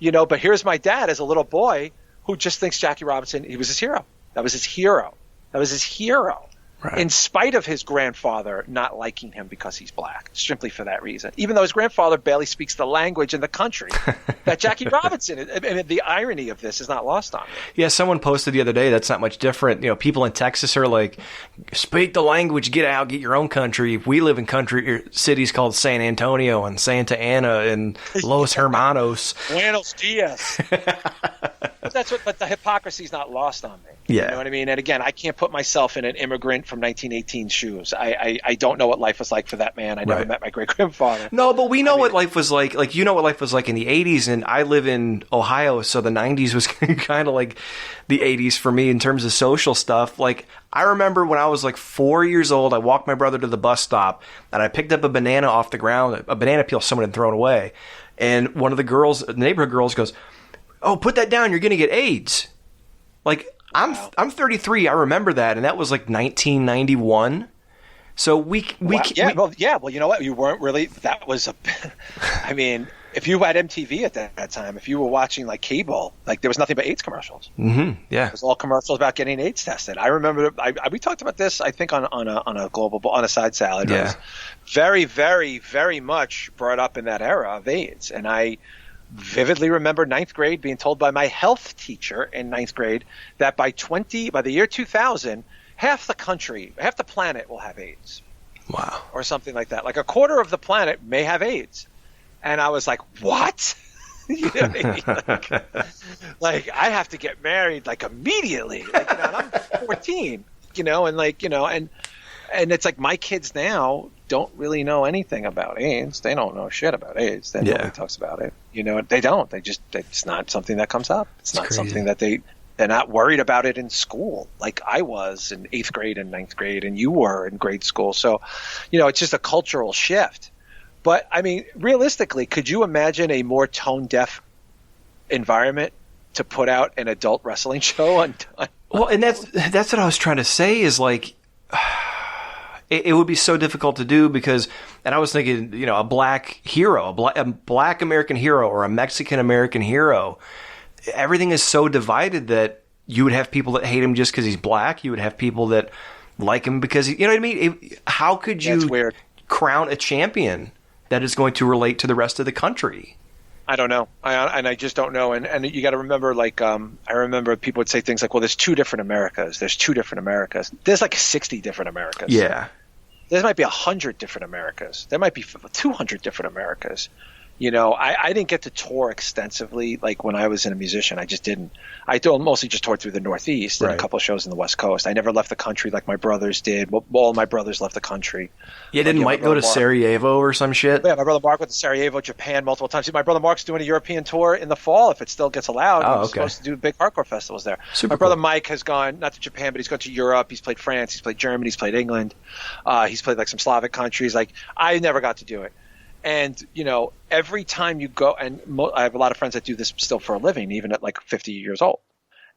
[SPEAKER 2] But here's my dad as a little boy who just thinks Jackie Robinson, he was his hero. That was his hero. Right. In spite of his grandfather not liking him because he's black, simply for that reason. Even though his grandfather barely speaks the language in the country, that Jackie Robinson, the irony of this is not lost on me.
[SPEAKER 1] Yeah, someone posted the other day that's not much different. People in Texas are like, speak the language, get out, get your own country. We live in cities called San Antonio and Santa Ana and Los Hermanos.
[SPEAKER 2] Buenos dias. But the hypocrisy is not lost on me.
[SPEAKER 1] Yeah.
[SPEAKER 2] You know what I mean? And again, I can't put myself in an immigrant from 1918's shoes. I don't know what life was like for that man. I never met my great-grandfather.
[SPEAKER 1] No, but we know what life was like. Like, what life was like in the 80s, and I live in Ohio, so the 90s was kind of like the 80s for me in terms of social stuff. Like, I remember when I was like 4 years old, I walked my brother to the bus stop, and I picked up a banana off the ground, a banana peel someone had thrown away. And one of the neighborhood girls goes, "Oh, put that down, you're going to get AIDS." Like, wow. I'm 33. I remember that, and that was like 1991. So well, you know what? You weren't really. That was I mean, if you had MTV at that time, if you were watching like cable, like there was nothing but AIDS commercials. Mm-hmm. Yeah,
[SPEAKER 2] it was all commercials about getting AIDS tested. I remember. We talked about this. I think on a side salad.
[SPEAKER 1] Yeah.
[SPEAKER 2] It was very, very, very much brought up in that era of AIDS, and I vividly remember ninth grade being told by my health teacher in ninth grade that by the year 2000, half the planet will have AIDS.
[SPEAKER 1] Wow.
[SPEAKER 2] Or something like that. Like a quarter of the planet may have AIDS. And I was like, what? You know what I mean? Like I have to get married like immediately. Like, and I'm 14, and it's like my kids now don't really know anything about AIDS. They don't know shit about AIDS. Nobody talks about it. They don't. It's not something that comes up. It's not crazy. Something that they're not worried about it in school like I was in 8th grade and 9th grade and you were in grade school. So, it's just a cultural shift. But, I mean, realistically, could you imagine a more tone-deaf environment to put out an adult wrestling show on?
[SPEAKER 1] Well, and that's what I was trying to say is like it would be so difficult to do because, and I was thinking, a black hero, a black American hero or a Mexican American hero, everything is so divided that you would have people that hate him just because he's black. You would have people that like him because, you know what I mean? How could you crown a champion that is going to relate to the rest of the country?
[SPEAKER 2] I don't know. I just don't know. And you got to remember, like, I remember people would say things like, well, there's two different Americas. There's two different Americas. There's like 60 different Americas.
[SPEAKER 1] Yeah.
[SPEAKER 2] There might be 100 different Americas. There might be 200 different Americas. I didn't get to tour extensively like when I was a musician. I just didn't. I mostly just toured through the Northeast and a couple of shows in the West Coast. I never left the country like my brothers did. All my brothers left the country.
[SPEAKER 1] Yeah, didn't Mike go to Sarajevo or some shit?
[SPEAKER 2] Yeah, my brother Mark went to Sarajevo, Japan multiple times. See, my brother Mark's doing a European tour in the fall if it still gets allowed.
[SPEAKER 1] Oh, okay.
[SPEAKER 2] He's supposed to do big hardcore festivals there.
[SPEAKER 1] Super
[SPEAKER 2] my brother
[SPEAKER 1] cool.
[SPEAKER 2] Mike has gone, not to Japan, but he's gone to Europe. He's played France. He's played Germany. He's played England. He's played like some Slavic countries. Like, I never got to do it. And, every time you go, and I have a lot of friends that do this still for a living, even at like 50 years old.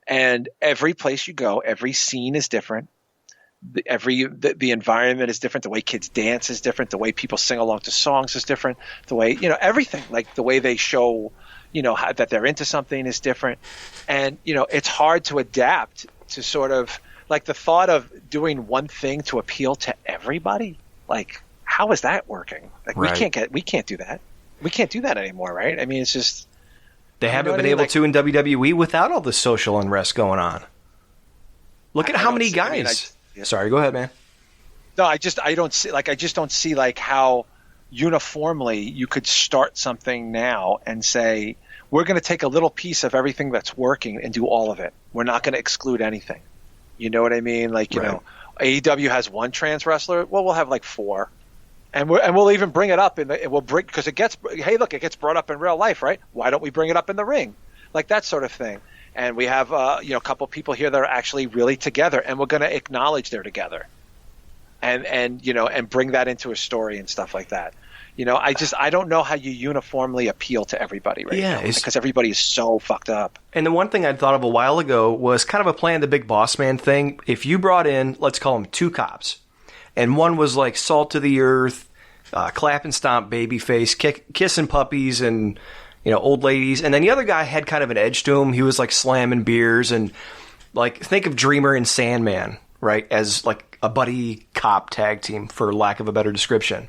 [SPEAKER 2] And every place you go, every scene is different. The environment is different. The way kids dance is different. The way people sing along to songs is different. The way, everything, like the way they show, that they're into something is different. And, it's hard to adapt to sort of like the thought of doing one thing to appeal to everybody. Like, how is that working? Like
[SPEAKER 1] right.
[SPEAKER 2] we can't do that. We can't do that anymore, right? I mean, it's just
[SPEAKER 1] they haven't been able to in WWE without all this social unrest going on. Look at how many guys. Sorry, go ahead, man.
[SPEAKER 2] No, I just don't see like how uniformly you could start something now and say we're going to take a little piece of everything that's working and do all of it. We're not going to exclude anything. You know what I mean? Like AEW has one trans wrestler. Well, we'll have like 4. And we'll even bring it up because it gets brought up in real life, right? Why don't we bring it up in the ring? Like that sort of thing. And we have a couple people here that are actually really together, and we're going to acknowledge they're together. and you know, and bring that into a story and stuff like that. You know, I don't know how you uniformly appeal to everybody right now, because everybody is so fucked up.
[SPEAKER 1] And the one thing I'd thought of a while ago was kind of a Plan the Big Boss Man thing. If you brought in, let's call them 2 cops, and one was like salt to the earth, clap and stomp baby face, kissing puppies and, you know, old ladies, and then the other guy had kind of an edge to him. He was like slamming beers, and like, think of Dreamer and Sandman, right, as like a buddy cop tag team, for lack of a better description.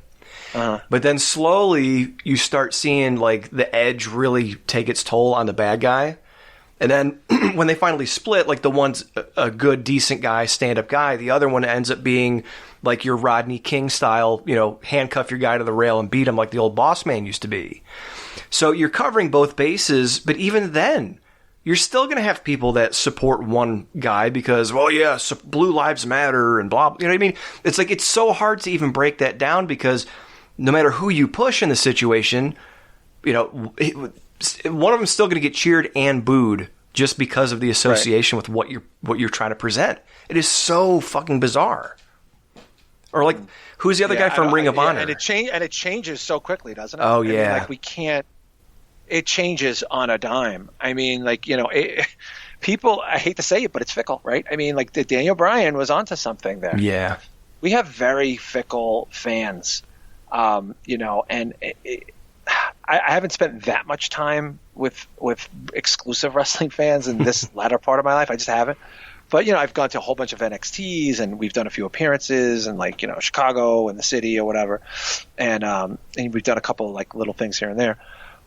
[SPEAKER 1] But then slowly you start seeing like the edge really take its toll on the bad guy. And then when they finally split, like the one's a good, decent guy, stand-up guy, the other one ends up being like your Rodney King style, you know, handcuff your guy to the rail and beat him like the old boss man used to be. So you're covering both bases, but even then, you're still going to have people that support one guy because, well, yeah, Blue Lives Matter and blah, you know what I mean? It's like, it's so hard to even break that down because no matter who you push in the situation, you know, one of them's still going to get cheered and booed just because of the association with what you're trying to present. It is so fucking bizarre. Or like, who's the other guy from Ring of Honor?
[SPEAKER 2] And it changes so quickly, doesn't it?
[SPEAKER 1] Oh,
[SPEAKER 2] I
[SPEAKER 1] yeah.
[SPEAKER 2] mean, like, we can't. It changes on a dime. I mean, like, you know, people, I hate to say it, but it's fickle, right? I mean, like, Daniel Bryan was onto something there.
[SPEAKER 1] Yeah.
[SPEAKER 2] We have very fickle fans, you know, and I haven't spent that much time with exclusive wrestling fans in this latter part of my life. I just haven't. But, you know, I've gone to a whole bunch of NXTs, and we've done a few appearances in, like, you know, Chicago and the city or whatever. And we've done a couple of, like, little things here and there.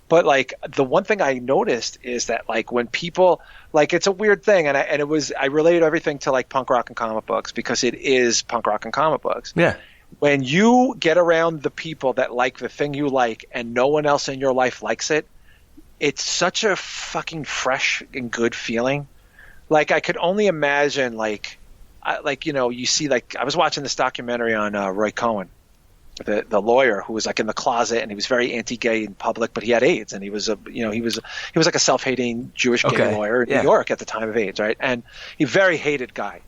[SPEAKER 2] But, like, the one thing I noticed is that, like, when people, like, it's a weird thing, and I relate everything to, like, punk rock and comic books, because it is punk rock and comic books.
[SPEAKER 1] Yeah.
[SPEAKER 2] When you get around the people that like the thing you like and no one else in your life likes it, it's such a fucking fresh and good feeling. Like, I could only imagine, like, you know, you see, like, I was watching this documentary on Roy Cohen, the lawyer who was like in the closet, and he was very anti-gay in public, but he had AIDS, and he was like a self-hating Jewish gay lawyer in New York at the time of AIDS, right? And he very hated guy,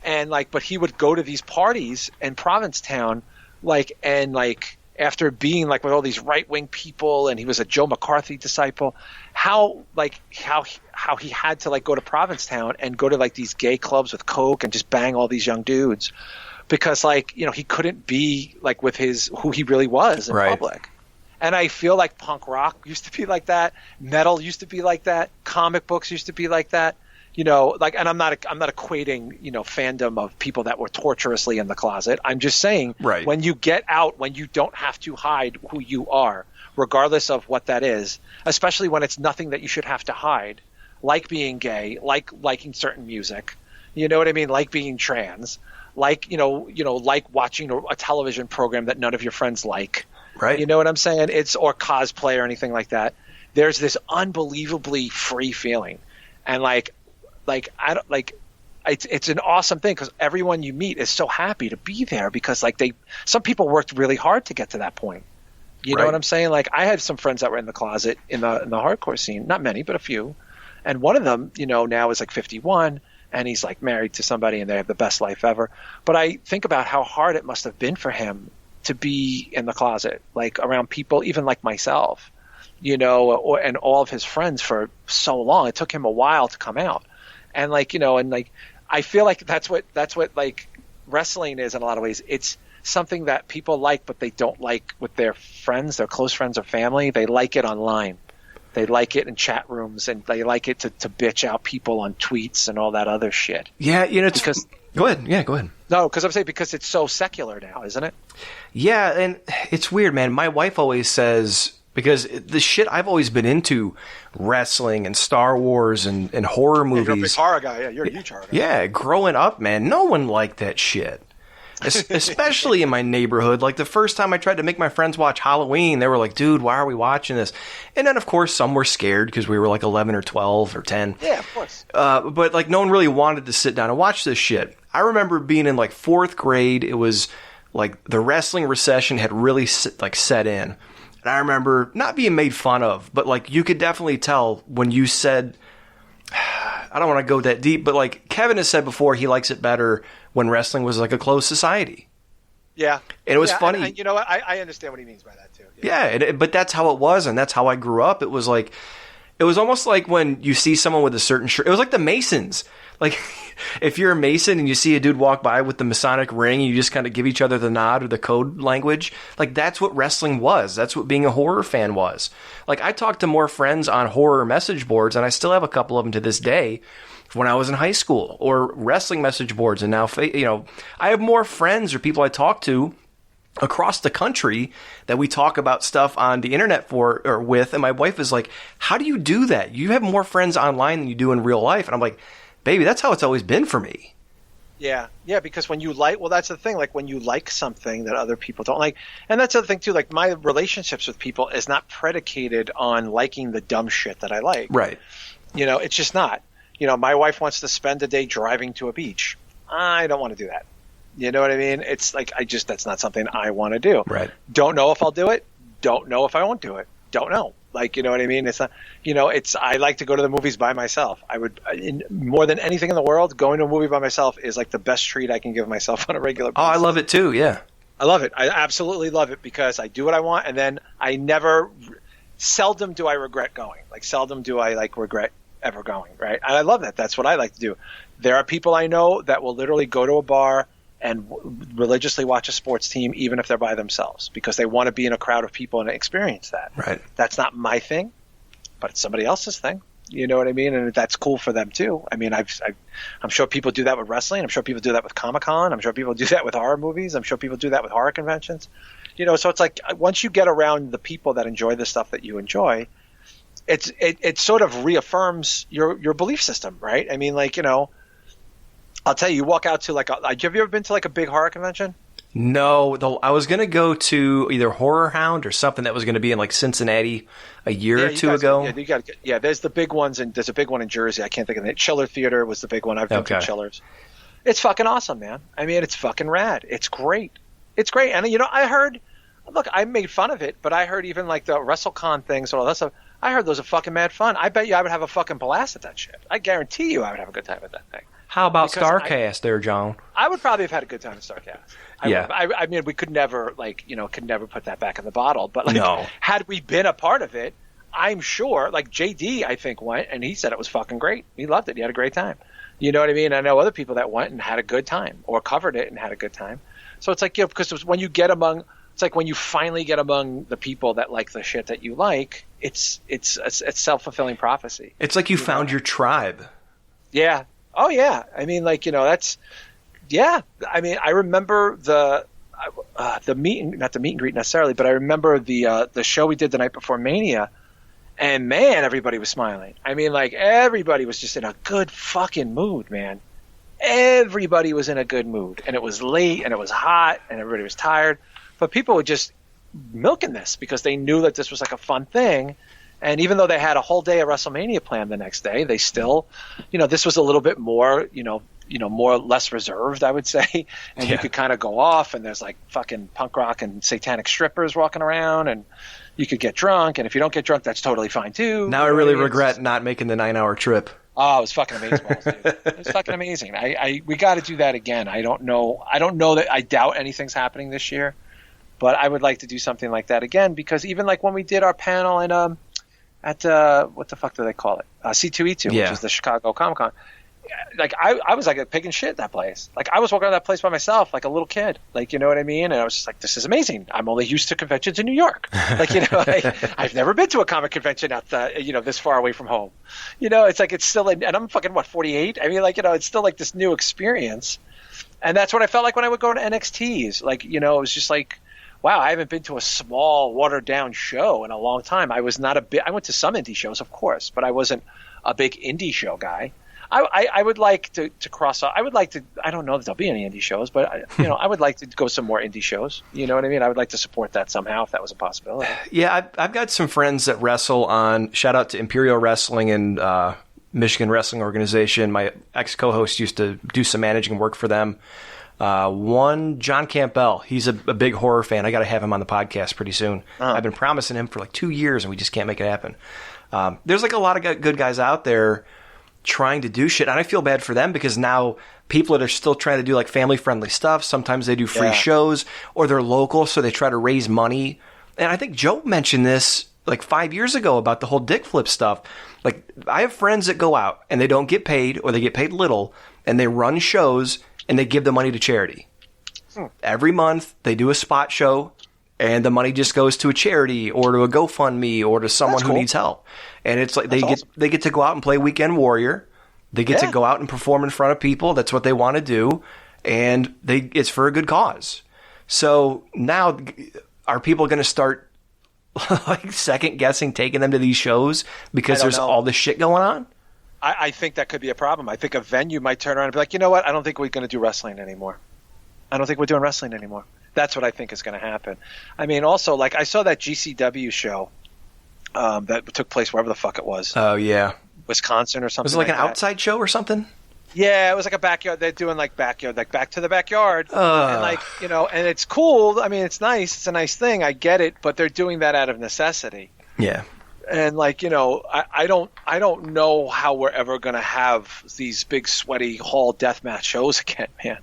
[SPEAKER 2] and like, but he would go to these parties in Provincetown, like, and like, after being like with all these right-wing people, and he was a Joe McCarthy disciple, how he had to like go to Provincetown and go to like these gay clubs with coke and just bang all these young dudes. Because, like, you know, he couldn't be, like, with who he really was in public. And I feel like punk rock used to be like that. Metal used to be like that. Comic books used to be like that. You know, like, and I'm not equating, you know, fandom of people that were torturously in the closet. I'm just saying, when you get out, when you don't have to hide who you are, regardless of what that is, especially when it's nothing that you should have to hide, like being gay, like liking certain music, you know what I mean, like being trans, like, you know, like watching a television program that none of your friends like, right? You know what I'm saying? Or cosplay or anything like that. There's this unbelievably free feeling, and it's an awesome thing because everyone you meet is so happy to be there because, like, some people worked really hard to get to that point. You know what I'm saying? Like, I had some friends that were in the closet in the hardcore scene, not many, but a few, and one of them, you know, now is like 51. And he's like married to somebody and they have the best life ever. But I think about how hard it must have been for him to be in the closet, like around people, even like myself, you know, and all of his friends for so long. It took him a while to come out. And like, you know, and like, I feel like that's what like wrestling is in a lot of ways. It's something that people like, but they don't like with their friends, their close friends or family. They like it online. They like it in chat rooms, and they like it to bitch out people on tweets and all that other shit. Yeah, you know, because go ahead. Yeah, go ahead. No, because I'm saying because it's so secular now, isn't it? Yeah, and it's weird, man. My wife always says, because the shit I've always been into, wrestling and Star Wars and horror movies. You're a big horror guy. Yeah, you're a huge horror guy. Yeah, growing up, man, no one liked that shit. Especially in my neighborhood. Like, the first time I tried to make my friends watch Halloween, they were like, dude, why are we watching this? And then, of course, some were scared because we were like 11 or 12 or 10. Yeah, of course. But, like, no one really wanted to sit down and watch this shit. I remember being in, like, 4th grade. It was, like, the wrestling recession had really, set in. And I remember not being made fun of, but, like, you could definitely tell when you said, I don't want to go that deep, but, like, Kevin has said before he likes it better when wrestling was like a closed society. Yeah.
[SPEAKER 1] And it was funny.
[SPEAKER 2] And you know what? I understand what he means by that too.
[SPEAKER 1] Yeah, but that's how it was, and that's how I grew up. It was almost like when you see someone with a certain shirt. It was like the Masons. Like, if you're a Mason and you see a dude walk by with the Masonic ring and you just kind of give each other the nod or the code language, like, that's what wrestling was. That's what being a horror fan was. Like, I talked to more friends on horror message boards, and I still have a couple of them to this day, when I was in high school, or wrestling message boards. And now, I have more friends or people I talk to across the country that we talk about stuff on the internet with. And my wife is like, how do you do that? You have more friends online than you do in real life. And I'm like, baby, that's how it's always been for me.
[SPEAKER 2] Yeah, because when you like, well, that's the thing, like when you like something that other people don't like, and that's the other thing too, like my relationships with people is not predicated on liking the dumb shit that I like.
[SPEAKER 1] Right.
[SPEAKER 2] It's just not. My wife wants to spend a day driving to a beach. I don't want to do that. You know what I mean? It's like, that's not something I want to do.
[SPEAKER 1] Right.
[SPEAKER 2] Don't know if I'll do it. Don't know if I won't do it. Don't know. Like, you know what I mean? It's not, I like to go to the movies by myself. I would, more than anything in the world, going to a movie by myself is like the best treat I can give myself on a regular basis.
[SPEAKER 1] Oh, I love it too. Yeah.
[SPEAKER 2] I love it. I absolutely love it because I do what I want. And then seldom do I regret going. Like, seldom do I regret ever going. Right. And I love that. That's what I like to do. There are people I know that will literally go to a bar and religiously watch a sports team, even if they're by themselves, because they want to be in a crowd of people and experience that.
[SPEAKER 1] Right.
[SPEAKER 2] That's not my thing, but it's somebody else's thing. You know what I mean? And that's cool for them too. I mean, I'm sure people do that with wrestling. I'm sure people do that with Comic-Con. I'm sure people do that with horror movies. I'm sure people do that with horror conventions. So it's like, once you get around the people that enjoy the stuff that you enjoy, it sort of reaffirms your belief system, right? I mean, I'll tell you, you walk out to have you ever been to a big horror convention?
[SPEAKER 1] No, I was going to go to either Horror Hound or something that was going to be in Cincinnati a year or two ago.
[SPEAKER 2] There's the big ones, and there's a big one in Jersey. I can't think of it. Chiller Theater was the big one. I've been to Chillers. It's fucking awesome, man. I mean, it's fucking rad. It's great. And I heard, look, I made fun of it, but I heard even the WrestleCon things and all that stuff. I heard those are fucking mad fun. I bet you I would have a fucking blast at that shit. I guarantee you I would have a good time at that thing.
[SPEAKER 1] How about Starcast there, John?
[SPEAKER 2] I would probably have had a good time at Starcast. I mean, we could never, could never put that back in the bottle. But,
[SPEAKER 1] no.
[SPEAKER 2] Had we been a part of it, I'm sure, JD, I think, went, and he said it was fucking great. He loved it. He had a great time. You know what I mean? I know other people that went and had a good time or covered it and had a good time. So it's because when you get among – it's like when you finally get among the people that like the shit that you like, it's self-fulfilling prophecy.
[SPEAKER 1] It's like you found your tribe.
[SPEAKER 2] Yeah. Oh yeah. I mean, that's, yeah. I mean, I remember the not the meet and greet necessarily, but I remember the show we did the night before Mania, and man, everybody was smiling. I mean, everybody was just in a good fucking mood, man. Everybody was in a good mood, and it was late, and it was hot, and everybody was tired, but people were just milking this because they knew that this was a fun thing. And even though they had a whole day of WrestleMania planned the next day, they still, this was a little bit more, more or less reserved, I would say. And you could kind of go off, and there's fucking punk rock and satanic strippers walking around, and you could get drunk. And if you don't get drunk, that's totally fine too.
[SPEAKER 1] Now I really regret not making the 9-hour trip.
[SPEAKER 2] Oh, it was fucking amazing, dude. It was fucking amazing. We got to do that again. I don't know that I doubt anything's happening this year, but I would like to do something like that again, because even when we did our panel in at what the fuck do they call it? C2E2, which is the Chicago Comic-Con. I was a pig in shit at that place. I was walking around that place by myself like a little kid. You know what I mean? And I was just this is amazing. I'm only used to conventions in New York. I've never been to a comic convention out this far away from home. It's still and I'm fucking 48. I mean, it's still this new experience. And that's what I felt like when I would go to NXTs. It was just wow, I haven't been to a small, watered-down show in a long time. I was not I went to some indie shows, of course, but I wasn't a big indie show guy. I would like to cross off. I would like to – I don't know that there'll be any indie shows, but, I would like to go some more indie shows. You know what I mean? I would like to support that somehow if that was a possibility.
[SPEAKER 1] Yeah, I've got some friends that wrestle on – shout out to Imperial Wrestling and Michigan Wrestling Organization. My ex-co-host used to do some managing work for them. One, John Campbell, he's a big horror fan. I got to have him on the podcast pretty soon. I've been promising him for 2 years, and we just can't make it happen. There's a lot of good guys out there trying to do shit, and I feel bad for them because now people that are still trying to do like family friendly stuff. Sometimes they do free shows, or they're local, so they try to raise money. And I think Joe mentioned this like 5 years ago about the whole dick flip stuff. Like, I have friends that go out and they don't get paid, or they get paid little, and they run shows and they give the money to charity. Every month they do a spot show, and the money just goes to a charity or to a GoFundMe or to someone who needs help. And it's like they get to go out and play Weekend Warrior. They get to go out and perform in front of people. That's what they want to do, and it's for a good cause. So now, are people going to start like second guessing taking them to these shows because there's all this shit going on?
[SPEAKER 2] I think that could be a problem. I think a venue might turn around and be like, you know what? I don't think we're going to do wrestling anymore. I don't think we're doing wrestling anymore. That's what I think is going to happen. I mean, also, like, I saw that GCW show that took place wherever the fuck it was.
[SPEAKER 1] Oh, yeah.
[SPEAKER 2] Wisconsin or something.
[SPEAKER 1] Was it like an outside show or something?
[SPEAKER 2] Yeah, it was like a backyard. They're doing like backyard, like back to the backyard. And like, you know, and it's cool. I mean, it's nice. It's a nice thing. I get it. But they're doing that out of necessity.
[SPEAKER 1] Yeah.
[SPEAKER 2] And like, you know, I don't know how we're ever going to have these big sweaty hall deathmatch shows again, man.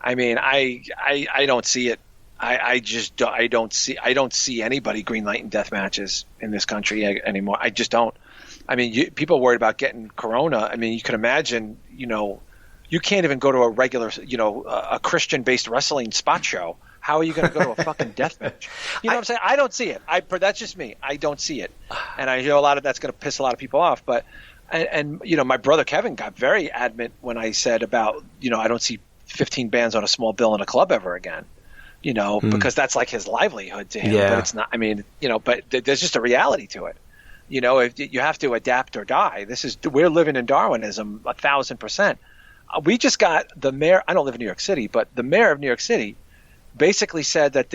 [SPEAKER 2] I mean, I don't see it. I don't see anybody greenlighting death matches in this country anymore. I just don't. I mean, people are worried about getting corona. I mean, you can imagine, you know, you can't even go to a regular, you know, a Christian-based wrestling spot show. How are you going to go to a fucking death match? You know what I'm saying? I don't see it. That's just me. I don't see it. And I know a lot of that's going to piss a lot of people off. But, and you know, my brother Kevin got very adamant when I said about, you know, I don't see 15 bands on a small bill in a club ever again, you know, because that's like his livelihood to him. But it's not, I mean, you know, but there's just a reality to it. You know, if you have to adapt or die. We're living in Darwinism 1,000%. We just got the mayor. I don't live in New York City, but the mayor of New York City basically said that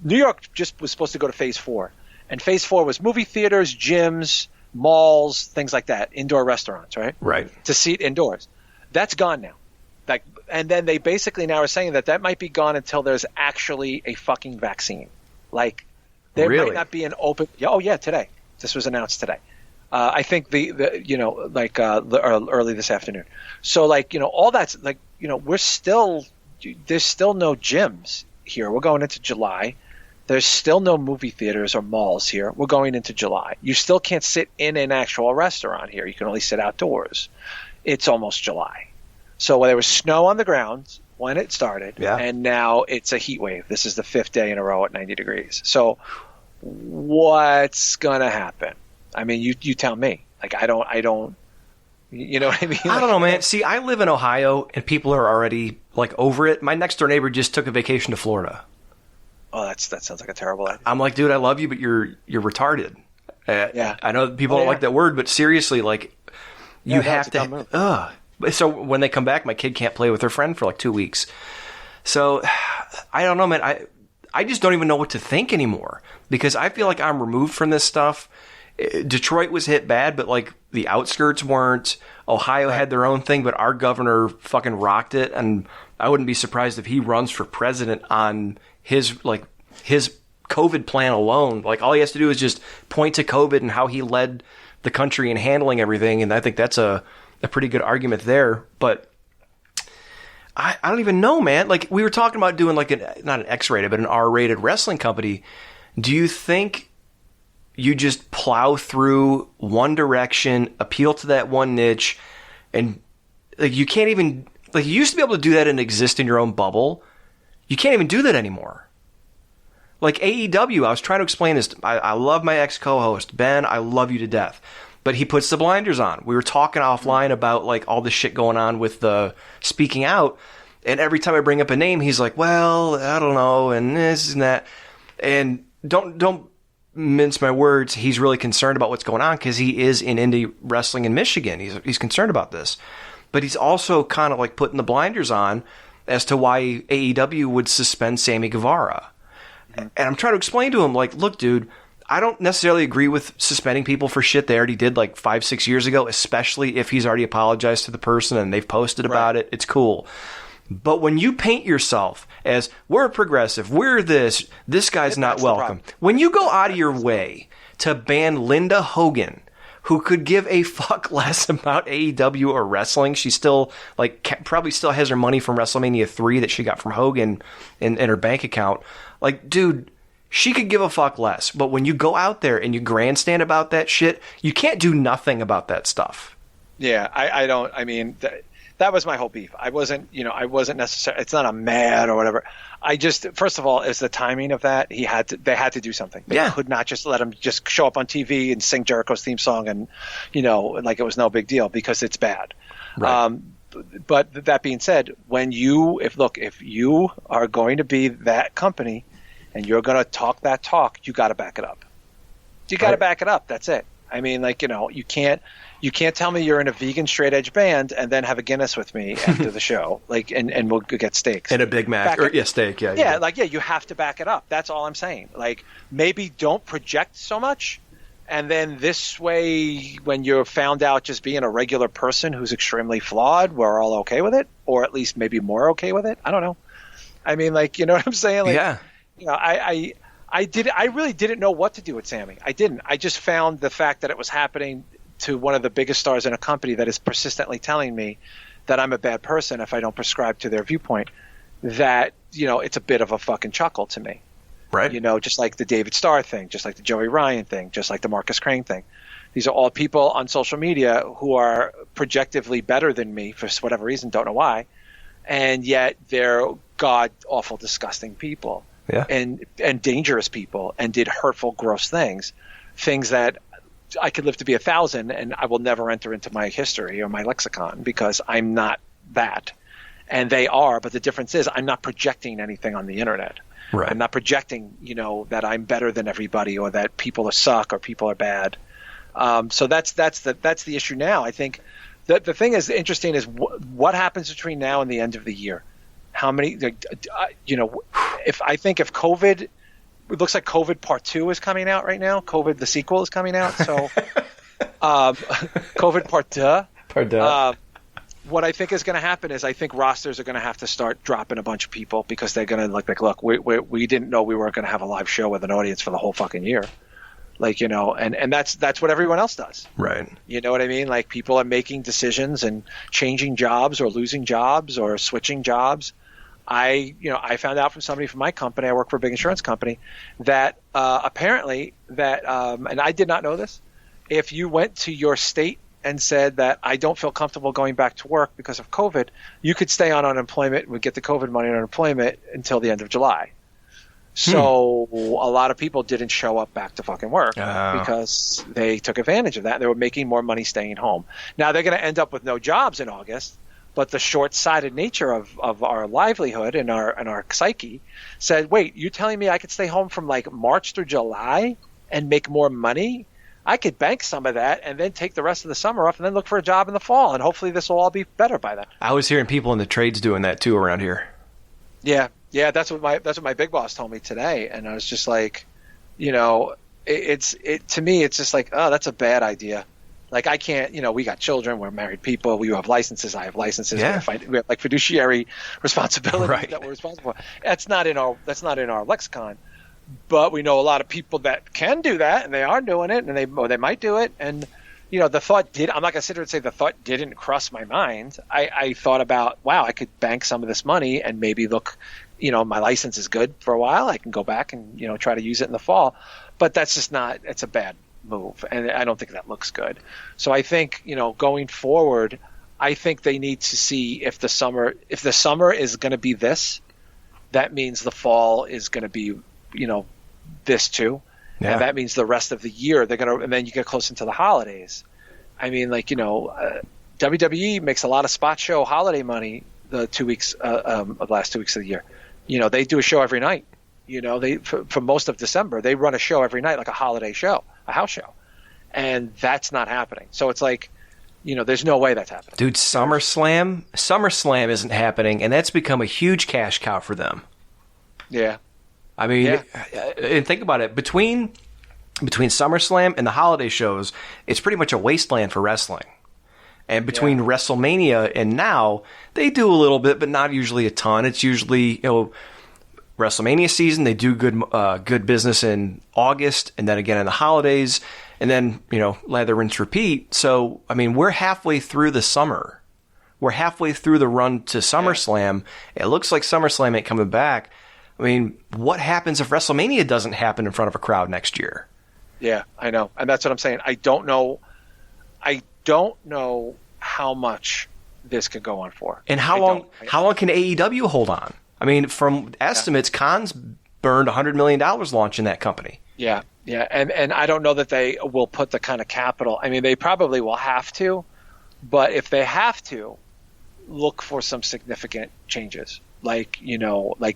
[SPEAKER 2] New York just was supposed to go to phase 4, and phase 4 was movie theaters, gyms, malls, things like that, indoor restaurants, right?
[SPEAKER 1] Right.
[SPEAKER 2] To seat indoors. That's gone now. Like, and then they basically now are saying that might be gone until there's actually a fucking vaccine. Like, there might not be an open. Oh yeah, today. This was announced today. I think the you know, like early this afternoon. So like, you know, all that's like, you know, there's still no gyms here. We're going into July. There's still no movie theaters or malls here. We're going into July. You still can't sit in an actual restaurant here. You can only sit outdoors. It's almost July. So there was snow on the ground when it started, and now it's a heat wave. This is the 5th day in a row at 90 degrees. So what's gonna happen? I mean, you tell me. Like, I don't. You know what I mean?
[SPEAKER 1] I don't know, man. See, I live in Ohio, and people are already like over it. My next door neighbor just took a vacation to Florida.
[SPEAKER 2] Oh, that sounds like a terrible idea.
[SPEAKER 1] I'm like, dude, I love you, but you're retarded.
[SPEAKER 2] Yeah.
[SPEAKER 1] I know people don't like that word, but seriously, like, you have to. So when they come back, my kid can't play with her friend for like 2 weeks. So I don't know, man. I just don't even know what to think anymore, because I feel like I'm removed from this stuff. Detroit was hit bad, but like the outskirts weren't. Ohio had their own thing, but our governor fucking rocked it, and I wouldn't be surprised if he runs for president on his COVID plan alone. Like, all he has to do is just point to COVID and how he led the country in handling everything, and I think that's a pretty good argument there. But I don't even know, man. Like, we were talking about doing like not an X-rated, but an R-rated wrestling company. Do you think you just plow through one direction, appeal to that one niche, and like you can't even, like, you used to be able to do that and exist in your own bubble. You can't even do that anymore. Like AEW, I was trying to explain this. I love my ex-co-host, Ben. I love you to death. But he puts the blinders on. We were talking offline about like all the shit going on with the speaking out. And every time I bring up a name, he's like, well, I don't know, and this and that. And don't mince my words. He's really concerned about what's going on because he is in indie wrestling in Michigan. He's concerned about this. But he's also kind of like putting the blinders on as to why AEW would suspend Sammy Guevara. And I'm trying to explain to him, like, look, dude, I don't necessarily agree with suspending people for shit they already did like 5-6 years ago, especially if he's already apologized to the person and they've posted about it. It's cool. But when you paint yourself as, we're progressive, we're this guy's not welcome. When you go out of your way to ban Linda Hogan, who could give a fuck less about AEW or wrestling. She still, like, probably still has her money from WrestleMania 3 that she got from Hogan in her bank account. Like, dude, she could give a fuck less. But when you go out there and you grandstand about that shit, you can't do nothing about that stuff.
[SPEAKER 2] Yeah, I mean, that was my whole beef. I wasn't necessarily, it's not a mad or whatever. I just, first of all, is the timing of that. They had to do something. They could not just let him just show up on TV and sing Jericho's theme song and, like it was no big deal, because it's bad.
[SPEAKER 1] Right.
[SPEAKER 2] But that being said, if you are going to be that company and you're going to talk that talk, you got to back it up. You got to back it up. That's it. I mean, like, you can't tell me you're in a vegan straight edge band and then have a Guinness with me after the show, like, and we'll get steaks
[SPEAKER 1] and a Big Mac steak.
[SPEAKER 2] You have to back it up. That's all I'm saying. Like, maybe don't project so much, and then this way, when you're found out just being a regular person who's extremely flawed, we're all okay with it, or at least maybe more okay with it. I don't know. I mean, like, you know what I'm saying? Like,
[SPEAKER 1] yeah.
[SPEAKER 2] I really didn't know what to do with Sammy. I didn't. I just found the fact that it was happening to one of the biggest stars in a company that is persistently telling me that I'm a bad person if I don't prescribe to their viewpoint, that, it's a bit of a fucking chuckle to me.
[SPEAKER 1] Right.
[SPEAKER 2] Just like the David Starr thing, just like the Joey Ryan thing, just like the Marcus Crane thing. These are all people on social media who are projectively better than me for whatever reason, don't know why, and yet they're god-awful, disgusting people.
[SPEAKER 1] Yeah.
[SPEAKER 2] And dangerous people, and did hurtful, gross things that I could live to be 1,000 and I will never enter into my history or my lexicon, because I'm not that. And they are, but the difference is I'm not projecting anything on the internet.
[SPEAKER 1] Right.
[SPEAKER 2] I'm not projecting, that I'm better than everybody, or that people are suck or people are bad. So that's the issue now. I think the thing is interesting is what happens between now and the end of the year. How many, if COVID, it looks like COVID Part 2 is coming out right now. COVID, the sequel, is coming out. So, COVID Part 2. What I think is going to happen is I think rosters are going to have to start dropping a bunch of people, because they're going to look, we didn't know we weren't going to have a live show with an audience for the whole fucking year. Like, and that's what everyone else does.
[SPEAKER 1] Right.
[SPEAKER 2] You know what I mean? Like, people are making decisions and changing jobs or losing jobs or switching jobs. I found out from somebody from my company, I work for a big insurance company, that apparently that, and I did not know this, if you went to your state and said that I don't feel comfortable going back to work because of COVID, you could stay on unemployment and would get the COVID money on unemployment until the end of July. So a lot of people didn't show up back to fucking work because they took advantage of that. They were making more money staying home. Now they're going to end up with no jobs in August, but the short-sighted nature of our livelihood and our psyche said, wait, you're telling me I could stay home from like March through July and make more money? I could bank some of that and then take the rest of the summer off and then look for a job in the fall, and hopefully this will all be better by then.
[SPEAKER 1] I was hearing people in the trades doing that too around here.
[SPEAKER 2] Yeah, that's what my big boss told me today, and I was just like, to me it's just like, oh, that's a bad idea. Like, I can't, we got children, we're married people, you have licenses, I have licenses,
[SPEAKER 1] yeah.
[SPEAKER 2] we have like fiduciary responsibility
[SPEAKER 1] right.
[SPEAKER 2] that we're responsible for. That's not in our lexicon. But we know a lot of people that can do that, and they are doing it, and they might do it. And the thought I'm not gonna sit here and say the thought didn't cross my mind. I thought about, wow, I could bank some of this money and maybe look, my license is good for a while. I can go back and try to use it in the fall. But that's just not. It's a bad move, and I don't think that looks good. So I think going forward, I think they need to see if the summer is going to be this, that means the fall is going to be this too. Yeah. And that means the rest of the year they're going to, and then you get close into the holidays. I mean, like, WWE makes a lot of spot show holiday money the 2 weeks of the last 2 weeks of the year. They do a show every night. For most of December, they run a show every night, like a holiday show, a house show. And that's not happening. So it's like, there's no way that's happening.
[SPEAKER 1] Dude, SummerSlam isn't happening, and that's become a huge cash cow for them.
[SPEAKER 2] Yeah.
[SPEAKER 1] I mean, and think about it. Between SummerSlam and the holiday shows, it's pretty much a wasteland for wrestling. And between WrestleMania and now, they do a little bit, but not usually a ton. It's usually, WrestleMania season, they do good business in August, and then again in the holidays. and then, lather, rinse, repeat. So, I mean, we're halfway through the summer. We're halfway through the run to SummerSlam. It looks like SummerSlam ain't coming back. I mean, what happens if WrestleMania doesn't happen in front of a crowd next year?
[SPEAKER 2] Yeah, I know. And that's what I'm saying. I don't know how much this could go on for.
[SPEAKER 1] And how long can AEW hold on? I mean, from estimates, Khan's burned $100 million launching that company.
[SPEAKER 2] Yeah. And I don't know that they will put the kind of capital. I mean, they probably will have to, but if they have to, look for some significant changes. Like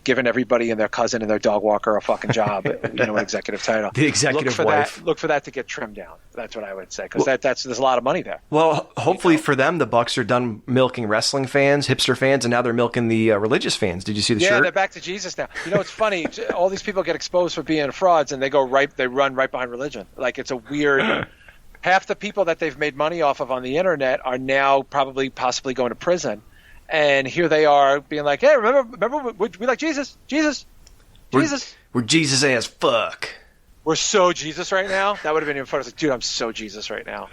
[SPEAKER 2] giving everybody and their cousin and their dog walker a fucking job, an executive title.
[SPEAKER 1] The executive wife.
[SPEAKER 2] Look for that to get trimmed down. That's what I would say, because there's a lot of money there.
[SPEAKER 1] Well, hopefully for them, the Bucks are done milking wrestling fans, hipster fans, and now they're milking the religious fans. Did you see the shirt?
[SPEAKER 2] Yeah, they're back to Jesus now. It's funny. All these people get exposed for being frauds, and they run right behind religion. Like, it's a weird. Half the people that they've made money off of on the internet are now possibly going to prison. And here they are being like, hey, remember, we like Jesus.
[SPEAKER 1] We're Jesus as fuck.
[SPEAKER 2] We're so Jesus right now. That would have been even funny. I was like, dude, I'm so Jesus right now.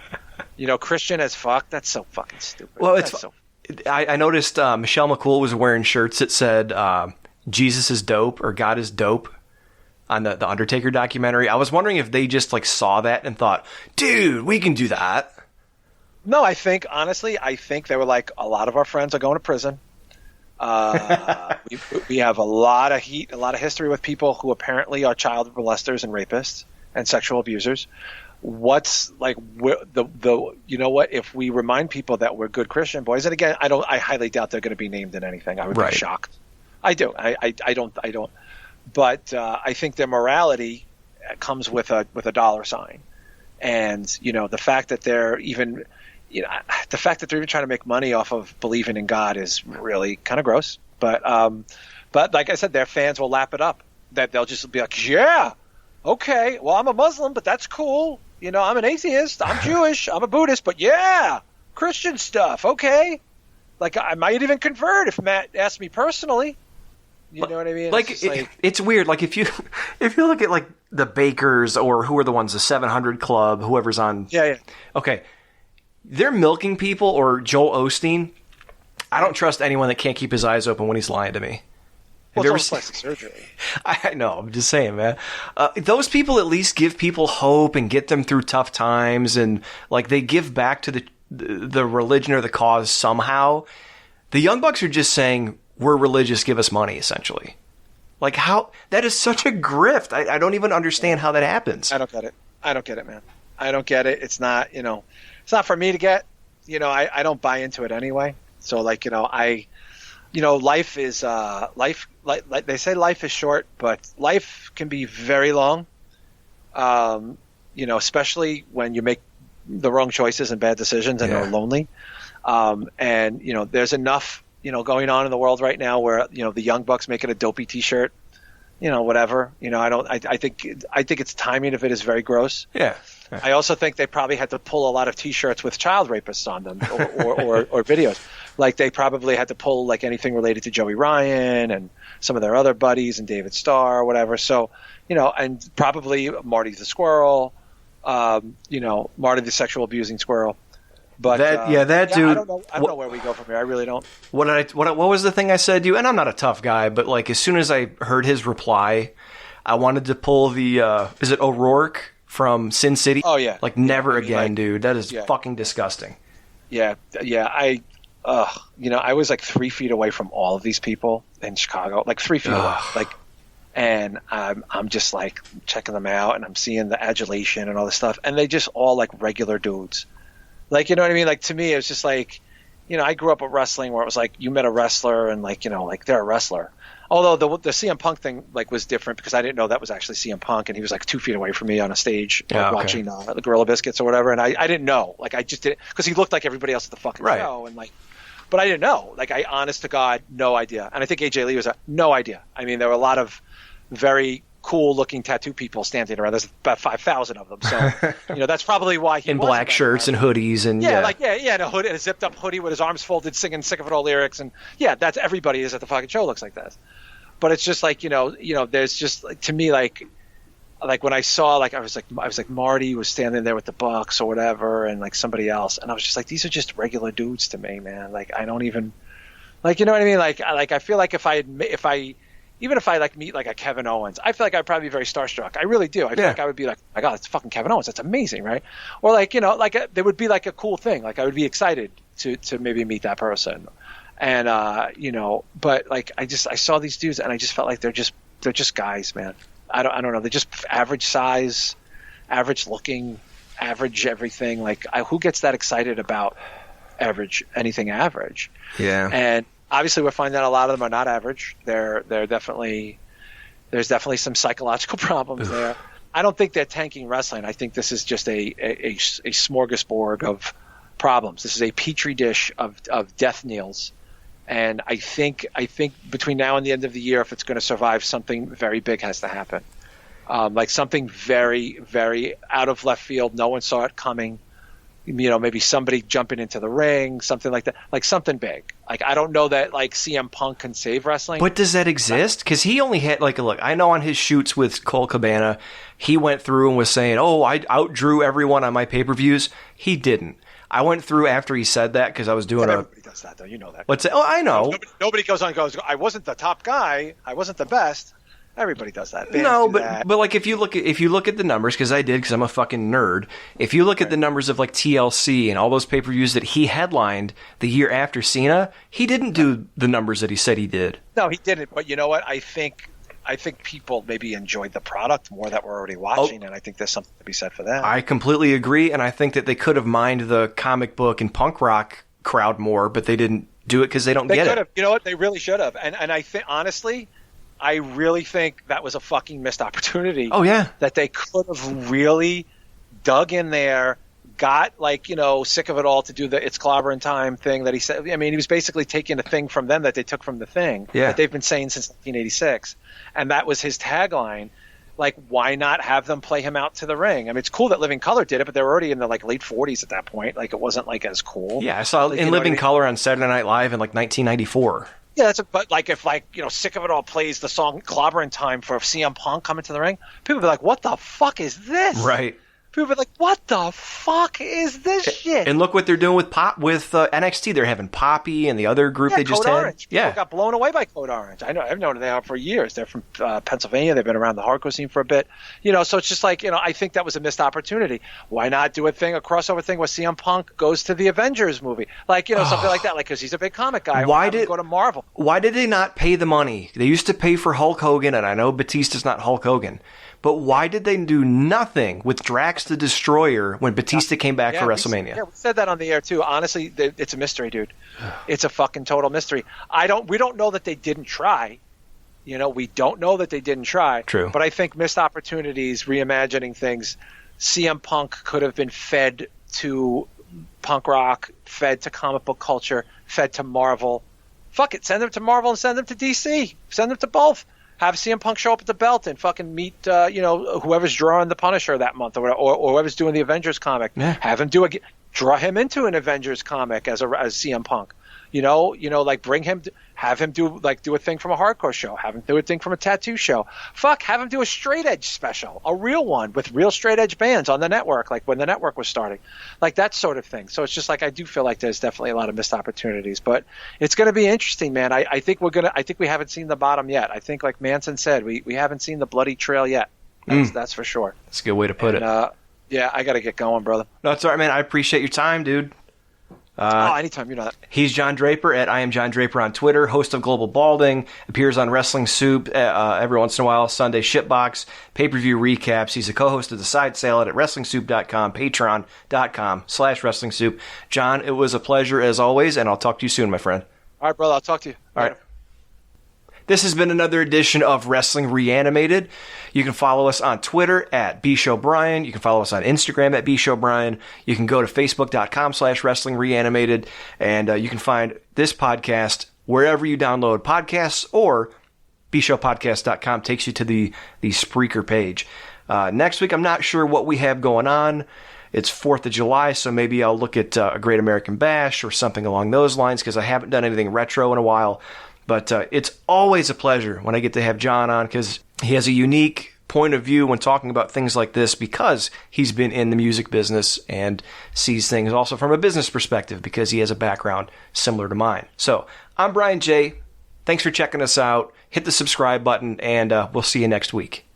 [SPEAKER 2] Christian as fuck. That's so fucking stupid.
[SPEAKER 1] Well, I noticed Michelle McCool was wearing shirts that said Jesus is dope or God is dope on the Undertaker documentary. I was wondering if they just saw that and thought, dude, we can do that.
[SPEAKER 2] No, honestly, I think they were like, a lot of our friends are going to prison. We have a lot of heat, a lot of history with people who apparently are child molesters and rapists and sexual abusers. What's you know what? If we remind people that we're good Christian boys, and again, I highly doubt they're going to be named in anything. I would be shocked. I do. I don't. But I think their morality comes with a dollar sign, and the fact that they're even. The fact that they're even trying to make money off of believing in God is really kind of gross. But like I said, their fans will lap it up. That they'll just be like, yeah, okay, well, I'm a Muslim, but that's cool. I'm an atheist. I'm Jewish. I'm a Buddhist, but yeah, Christian stuff. Okay. Like, I might even convert if Matt asked me personally. You know what I mean?
[SPEAKER 1] It's weird. Like, if you look at the Bakers or who are the ones, the 700 Club, whoever's on.
[SPEAKER 2] Yeah.
[SPEAKER 1] Okay. They're milking people, or Joel Osteen. I don't trust anyone that can't keep his eyes open when he's lying to me.
[SPEAKER 2] Well, it's almost plastic surgery.
[SPEAKER 1] I know. I'm just saying, man. Those people at least give people hope and get them through tough times, and they give back to the religion or the cause somehow. The Young Bucks are just saying, we're religious, give us money, essentially. How? That is such a grift. I don't even understand how that happens.
[SPEAKER 2] I don't get it, man. I don't get it. It's not, it's not for me to get. I don't buy into it anyway. So, life is life. Like they say, life is short, but life can be very long. Especially when you make the wrong choices and bad decisions and are lonely. And there's enough going on in the world right now where the Young Bucks making a dopey T-shirt. Whatever. I think its timing of it is very gross.
[SPEAKER 1] Yeah.
[SPEAKER 2] I also think they probably had to pull a lot of T-shirts with child rapists on them or videos. Like, they probably had to pull anything related to Joey Ryan and some of their other buddies and David Starr or whatever. So, and probably Marty the Squirrel, Marty the sexual abusing squirrel. But that dude. I don't know where we go from here. I really don't.
[SPEAKER 1] What was the thing I said to you? And I'm not a tough guy, but as soon as I heard his reply, I wanted to pull the is it O'Rourke from Sin City?
[SPEAKER 2] Oh yeah.
[SPEAKER 1] Never again, dude. That is fucking disgusting.
[SPEAKER 2] Yeah. I was 3 feet away from all of these people in Chicago, 3 feet away, and I'm just checking them out, and I'm seeing the adulation and all this stuff, and they just all regular dudes. You know what I mean? To me, it was just I grew up with wrestling where it was you met a wrestler and they're a wrestler. Although the CM Punk thing was different because I didn't know that was actually CM Punk, and he was 2 feet away from me on a stage watching the Gorilla Biscuits or whatever, and I didn't know. I just didn't, because he looked like everybody else at the fucking show, and but I didn't know. I honest to God, no idea. And I think AJ Lee was no idea. I mean, there were a lot of very cool looking tattoo people standing around. There's about 5,000 of them. So, that's probably why he
[SPEAKER 1] in black shirts and hoodies and
[SPEAKER 2] and a hoodie, and a zipped up hoodie with his arms folded, singing "Sick of It All" lyrics, and that's everybody is at the fucking show looks like that. But it's just there's just to me like when I saw, like I was like Marty was standing there with the Bucks or whatever, and like somebody else, and I was just like, these are just regular dudes to me, man. Like I don't even, like, you know what I mean? Like I feel like if I like meet like a Kevin Owens, I feel like I'd probably be very starstruck. I really do. I feel like I would be like, oh my God, it's fucking Kevin Owens. That's amazing, right? Or like, you know, like there would be like a cool thing. Like I would be excited to maybe meet that person. And you know, but like I saw these dudes and I just felt like they're just guys, man. I don't know. They're just average size, average looking, average everything. Like who gets that excited about anything average?
[SPEAKER 1] Yeah.
[SPEAKER 2] And obviously we're finding that a lot of them are not average. There's definitely some psychological problems there. I don't think they're tanking wrestling. I think this is just a smorgasbord of problems. This is a petri dish of death kneels. And I think between now and the end of the year, if it's going to survive, something very big has to happen. Like something very, very out of left field. No one saw it coming. You know, maybe somebody jumping into the ring, something like that. Like something big. Like I don't know that like CM Punk can save wrestling.
[SPEAKER 1] But does that exist? Because he only had like look. I know on his shoots with Cole Cabana, he went through and was saying, "Oh, I outdrew everyone on my pay-per-views." He didn't. I went through after he said that because I was doing
[SPEAKER 2] everybody does that, though. You know that.
[SPEAKER 1] What's it? Oh, I know.
[SPEAKER 2] Nobody goes on and goes, I wasn't the top guy. I wasn't the best. Everybody does that.
[SPEAKER 1] But like if you look at the numbers, because I did, because I'm a fucking nerd. If you look at the numbers of like TLC and all those pay-per-views that he headlined the year after Cena, he didn't do the numbers that he said he did.
[SPEAKER 2] No, he didn't. But you know what? I think people maybe enjoyed the product more that we're already watching, and I think there's something to be said for that.
[SPEAKER 1] I completely agree, and I think that they could have mined the comic book and punk rock crowd more, but they didn't do it because they don't get it.
[SPEAKER 2] They could have. You know what? They really should have. And I think, honestly, I really think that was a fucking missed opportunity.
[SPEAKER 1] Oh, yeah.
[SPEAKER 2] That they could have really dug in there, got, like, you know, sick of it all to do the it's clobbering time thing that he said. I mean, he was basically taking a thing from them that they took from the thing that they've been saying since 1986. And that was his tagline. Like, why not have them play him out to the ring? I mean, it's cool that Living Colour did it, but they were already in the like late 40s at that point. Like, it wasn't like as cool.
[SPEAKER 1] Yeah, I saw like, in Living Colour on Saturday Night Live in like 1994.
[SPEAKER 2] Yeah, but like if like, you know, Sick of It All plays the song Clobbering Time for CM Punk coming to the ring, people would be like, what the fuck is this?
[SPEAKER 1] Right.
[SPEAKER 2] People would be like, what the fuck is this shit?
[SPEAKER 1] And look what they're doing with NXT. They're having Poppy and the other group they just
[SPEAKER 2] Code
[SPEAKER 1] had.
[SPEAKER 2] Orange. People got blown away by Code Orange. I know. I've known them for years. They're from Pennsylvania. They've been around the hardcore scene for a bit. You know, so it's just like, you know, I think that was a missed opportunity. Why not do a crossover thing where CM Punk goes to the Avengers movie? Like, you know, something like that. Like, because he's a big comic guy. Why did go to Marvel?
[SPEAKER 1] Why did they not pay the money? They used to pay for Hulk Hogan, and I know Batista's not Hulk Hogan. But why did they do nothing with Drax the Destroyer when Batista came back for WrestleMania?
[SPEAKER 2] We said that on the air too. Honestly, it's a mystery, dude. It's a fucking total mystery. We don't know that they didn't try. You know, we don't know that they didn't try.
[SPEAKER 1] True.
[SPEAKER 2] But I think missed opportunities, reimagining things. CM Punk could have been fed to punk rock, fed to comic book culture, fed to Marvel. Fuck it, send them to Marvel and send them to DC. Send them to both. Have CM Punk show up at the belt and fucking meet, you know, whoever's drawing the Punisher that month or whoever's doing the Avengers comic. Yeah. Have him draw him into an Avengers comic as CM Punk. You know, like have him do a thing from a hardcore show. Have him do a thing from a tattoo show. Fuck, have him do a straight edge special, a real one with real straight edge bands on the network, like when the network was starting, like that sort of thing. So it's just like I do feel like there's definitely a lot of missed opportunities, but it's going to be interesting, man. I think we haven't seen the bottom yet. I think, like Manson said, we haven't seen the bloody trail yet. That's for sure.
[SPEAKER 1] That's a good way to put it.
[SPEAKER 2] Yeah, I got to get going, brother.
[SPEAKER 1] No, it's all right, man. I appreciate your time, dude.
[SPEAKER 2] Anytime, you know that.
[SPEAKER 1] He's Jon Draper at I Am Jon Draper on Twitter, host of Global Balding, appears on Wrestling Soup every once in a while, Sunday Shitbox, pay-per-view recaps. He's a co-host of The Side Salad at WrestlingSoup.com, Patreon.com/Wrestling Soup. John, it was a pleasure as always, and I'll talk to you soon, my friend.
[SPEAKER 2] All right, brother, I'll talk to you.
[SPEAKER 1] All right. This has been another edition of Wrestling Reanimated. You can follow us on Twitter at BShowBrian. You can follow us on Instagram at BShowBrian. You can go to Facebook.com/Wrestling Reanimated. And you can find this podcast wherever you download podcasts, or BShowPodcast.com takes you to the Spreaker page. Next week, I'm not sure what we have going on. It's 4th of July, so maybe I'll look at a Great American Bash or something along those lines, because I haven't done anything retro in a while. But it's always a pleasure when I get to have John on, because he has a unique point of view when talking about things like this because he's been in the music business and sees things also from a business perspective because he has a background similar to mine. So I'm Brian J. Thanks for checking us out. Hit the subscribe button, and we'll see you next week.